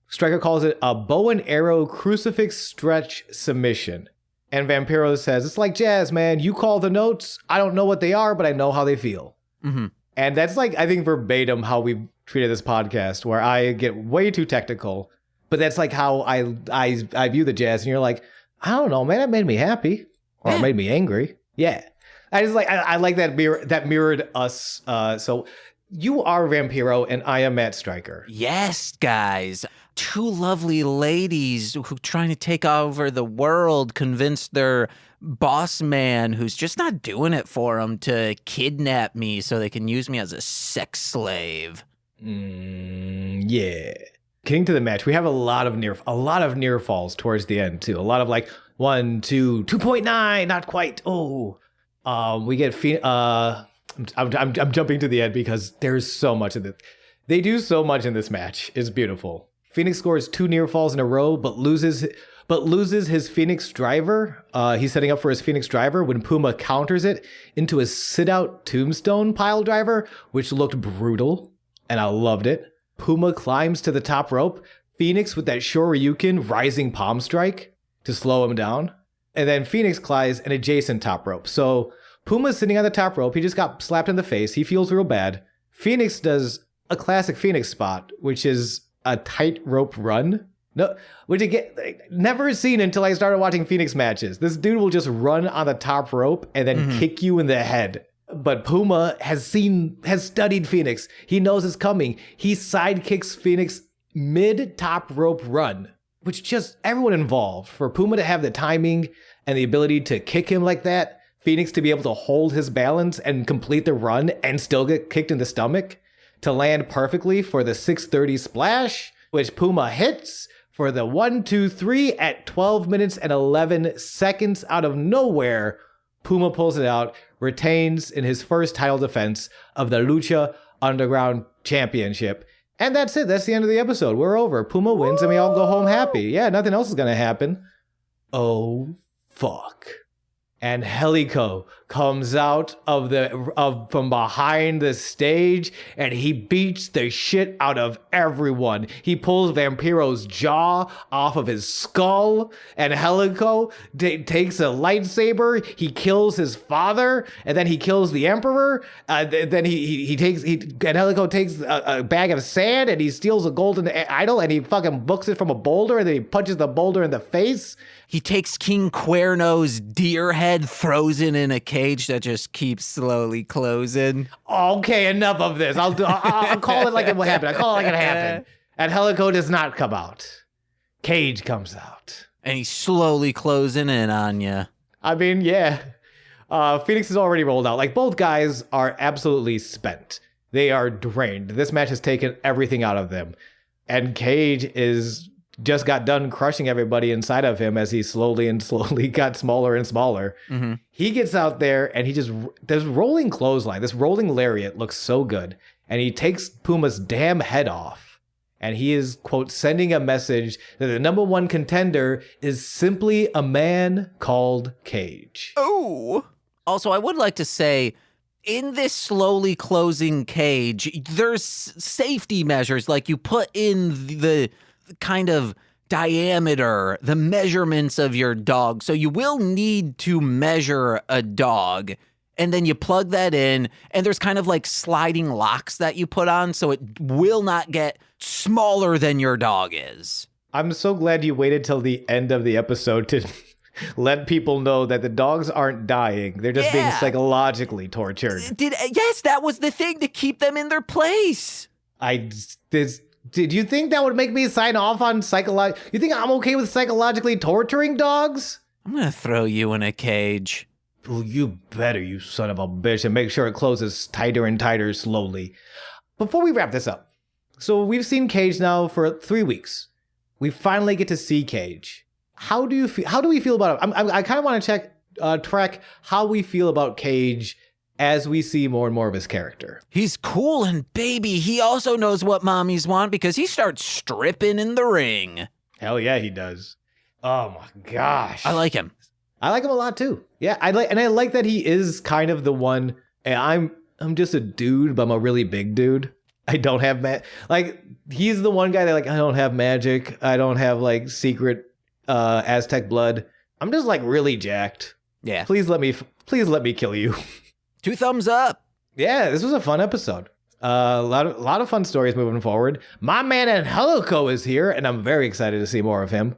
Stryker calls it a bow and arrow crucifix stretch submission. And Vampiro says, it's like jazz, man. You call the notes. I don't know what they are, but I know how they feel. Mm-hmm. And that's like, I think verbatim how we treated this podcast, where I get way too technical, but that's like how I view the jazz. And you're like, I don't know, man, it made me happy or it made me angry. Yeah. I just like, I like that mirrored us. So you are Vampiro and I am Matt Stryker. Yes, guys. Two lovely ladies who trying to take over the world convinced their boss man, who's just not doing it for them, to kidnap me so they can use me as a sex slave. Yeah. Getting to the match, we have a lot of near falls towards the end too. A lot of like 1, 2, 2.9, not quite. Oh, we get I'm jumping to the end because there's so much of it. They do so much in this match. It's beautiful. Phenix scores 2 near falls in a row, but loses his Phenix driver. He's setting up for his Phenix driver when Puma counters it into a sit-out tombstone pile driver, which looked brutal, and I loved it. Puma climbs to the top rope. Phenix with that Shoryuken rising palm strike to slow him down. And then Phenix climbs an adjacent top rope. So Puma's sitting on the top rope. He just got slapped in the face. He feels real bad. Phenix does a classic Phenix spot, which is a tightrope run. No, which again, never seen until I started watching Phenix matches. This dude will just run on the top rope and then kick you in the head. But Puma has studied Phenix. He knows it's coming. He sidekicks Phenix mid top rope run, which just everyone involved, for Puma to have the timing and the ability to kick him like that, Phenix to be able to hold his balance and complete the run and still get kicked in the stomach, to land perfectly for the 630 splash, which Puma hits for the 1, 2, 3 at 12 minutes and 11 seconds out of nowhere. Puma pulls it out, retains in his first title defense of the Lucha Underground Championship. And that's it. That's the end of the episode. We're over. Puma wins and we all go home happy. Yeah, nothing else is going to happen. Oh, fuck. And Helico comes out from behind the stage, and he beats the shit out of everyone. He pulls Vampiro's jaw off of his skull, and Helico takes a lightsaber. He kills his father, and then he kills the Emperor. Then Helico takes a bag of sand, and he steals a golden idol, and he fucking books it from a boulder, and then he punches the boulder in the face. He takes King Cuerno's deer head, throws it in a cage that just keeps slowly closing. Okay, enough of this. I'll call it like it will happen. I call it like it happened. And Helico does not come out. Cage comes out. And he's slowly closing in on you. I mean, yeah. Phenix is already rolled out. Like, both guys are absolutely spent. They are drained. This match has taken everything out of them. And Cage just got done crushing everybody inside of him as he slowly got smaller and smaller. Mm-hmm. He gets out there and this rolling clothesline, this rolling lariat looks so good. And he takes Puma's damn head off. And he is, quote, sending a message that the number one contender is simply a man called Cage. Oh. Also, I would like to say, in this slowly closing cage, there's safety measures. Like, you put in the kind of diameter, the measurements of your dog. So you will need to measure a dog, and then you plug that in, and there's kind of like sliding locks that you put on so it will not get smaller than your dog is. I'm so glad you waited till the end of the episode to let people know that the dogs aren't dying. They're just being psychologically tortured. Yes, that was the thing, to keep them in their place. Did you think that would make me sign off on You think I'm okay with psychologically torturing dogs? I'm going to throw you in a cage. Well, you better, you son of a bitch, and make sure it closes tighter and tighter slowly. Before we wrap this up, so we've seen Cage now for 3 weeks. We finally get to see Cage. How do we feel about it? I kind of want to track how we feel about Cage as we see more and more of his character. He's cool, and baby, he also knows what mommies want because he starts stripping in the ring. Hell yeah, he does. Oh my gosh. I like him. I like him a lot too. Yeah, I like that he is kind of the one, and I'm just a dude, but I'm a really big dude. I don't have he's the one guy that I don't have magic. I don't have secret Aztec blood. I'm just really jacked. Yeah. Please let me kill you. 2 thumbs up. Yeah, this was a fun episode. A lot of fun stories moving forward. My man and Helico is here, and I'm very excited to see more of him.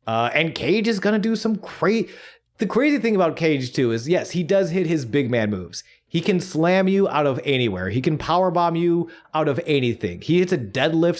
And Cage is gonna do some The crazy thing about Cage too is, yes, he does hit his big man moves. He can slam you out of anywhere. He can powerbomb you out of anything. He hits a deadlift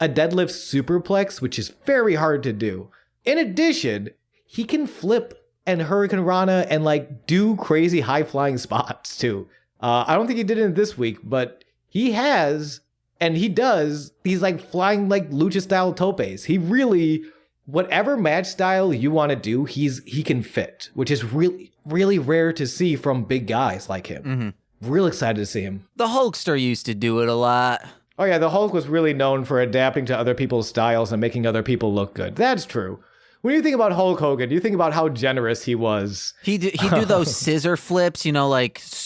superplex, which is very hard to do. In addition, he can flip and Hurricane Rana and do crazy high flying spots too. I don't think he did it this week, but he has, and he does. He's flying lucha style topes. He really, whatever match style you want to do, he can fit, which is really, really rare to see from big guys like him. Mm-hmm. Real excited to see him. The Hulkster used to do it a lot. Oh yeah, the Hulk was really known for adapting to other people's styles and making other people look good. That's true. When you think about Hulk Hogan, you think about how generous he was. He'd do those scissor flips,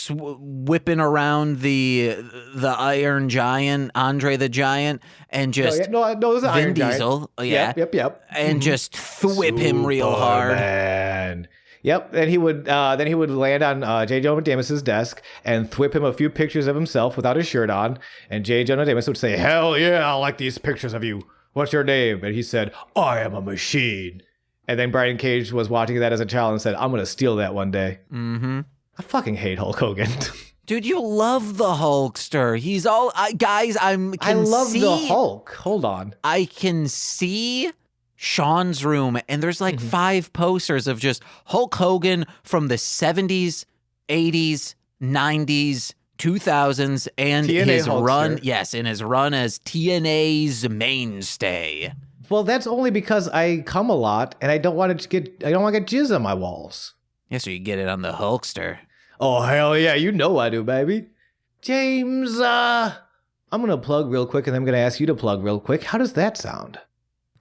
whipping around the Iron Giant, Andre the Giant, and just no, it was Vin Iron Diesel, Giant. Yep, and just whip him real hard. Man. Yep, then he would land on J. Jonah James's desk and thwip him a few pictures of himself without his shirt on, and J. Jonah James would say, "Hell yeah, I like these pictures of you. What's your name?" And he said, "I am a machine." And then Brian Cage was watching that as a child and said, "I'm going to steal that one day." Mm-hmm. I fucking hate Hulk Hogan. Dude, you love the Hulkster. He's all... guys, I love the Hulk. Hold on. I can see Sean's room, and there's 5 posters of just Hulk Hogan from the 70s, 80s, 90s, 2000s, and TNA his Hulkster. run, yes, in his run as TNA's mainstay. Well, that's only because I come a lot, and I don't want to get jizz on my walls. Yeah, so you get it on the Hulkster. Oh, hell yeah, you know I do, baby. James, I'm going to plug real quick, and I'm going to ask you to plug real quick. How does that sound?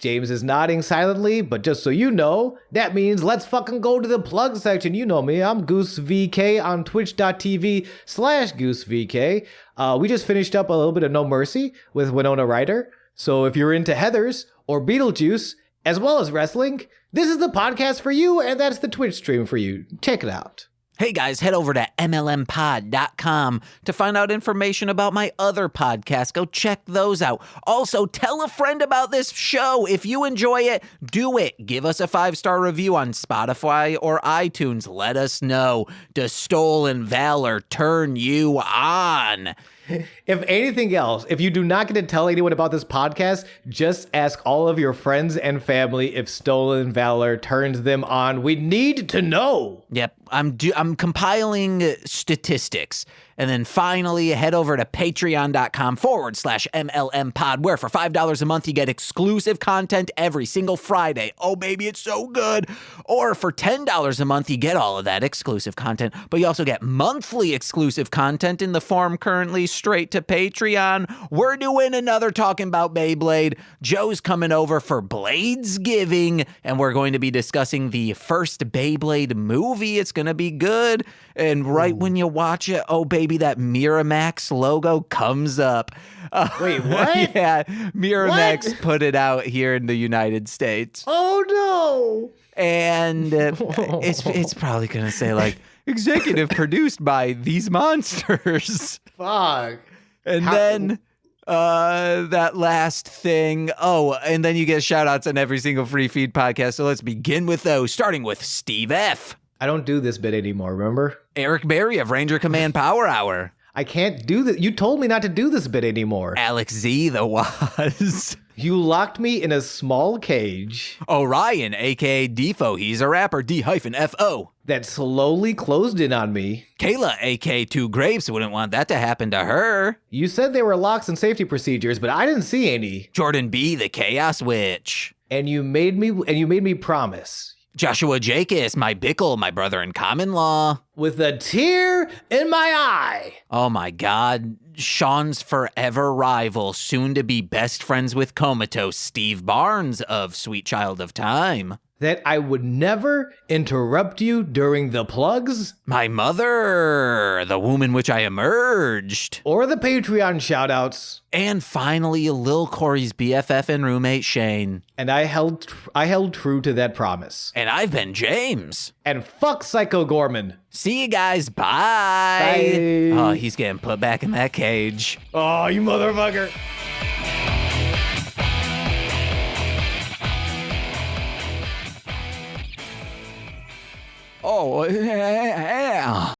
James is nodding silently, but just so you know, that means let's fucking go to the plug section. You know me, I'm GooseVK on twitch.tv/GooseVK. We just finished up a little bit of No Mercy with Winona Ryder. So if you're into Heathers or Beetlejuice, as well as wrestling, this is the podcast for you, and that's the Twitch stream for you. Check it out. Hey guys, head over to MLMpod.com to find out information about my other podcasts. Go check those out. Also, tell a friend about this show. If you enjoy it, do it. Give us a 5-star review on Spotify or iTunes. Let us know. Does stolen valor turn you on? If anything else, if you do not get to tell anyone about this podcast, just ask all of your friends and family if stolen valor turns them on. We need to know. Yep, I'm compiling statistics. And then finally, head over to patreon.com/MLMpod, where for $5 a month, you get exclusive content every single Friday. Oh, baby, it's so good. Or for $10 a month, you get all of that exclusive content, but you also get monthly exclusive content in the form currently straight to Patreon. We're doing another Talking About Beyblade. Joe's coming over for Bladesgiving, and we're going to be discussing the first Beyblade movie. It's going to be good. And right when you watch it, oh, baby, that Miramax logo comes up. Wait, what? Yeah, Miramax put it out here in the United States. Oh, no. And it's probably going to say, like, executive produced by these monsters. Fuck. And then that last thing. Oh, and then you get shout outs on every single free feed podcast. So let's begin with those, starting with Steve F. I don't do this bit anymore, remember? Eric Berry of Ranger Command Power Hour. I can't do this. You told me not to do this bit anymore. Alex Z, the was. You locked me in a small cage. Orion, a.k.a. Defo. He's a rapper, D-F-O. That slowly closed in on me. Kayla, a.k.a. Two Grapes. Wouldn't want that to happen to her. You said there were locks and safety procedures, but I didn't see any. Jordan B, the Chaos Witch. And you made me promise. Joshua Jacobs, my Bickle, my brother in common law. With a tear in my eye. Oh my God. Sean's forever rival, soon to be best friends with Comatose, Steve Barnes of Sweet Child of Time. That I would never interrupt you during the plugs. My mother, the womb in which I emerged. Or the Patreon shoutouts. And finally, Lil Corey's BFF and roommate, Shane. And I held true to that promise. And I've been James. And fuck Psycho Gorman. See you guys. Bye. Bye. Oh, he's getting put back in that cage. Oh, you motherfucker. Oh, yeah.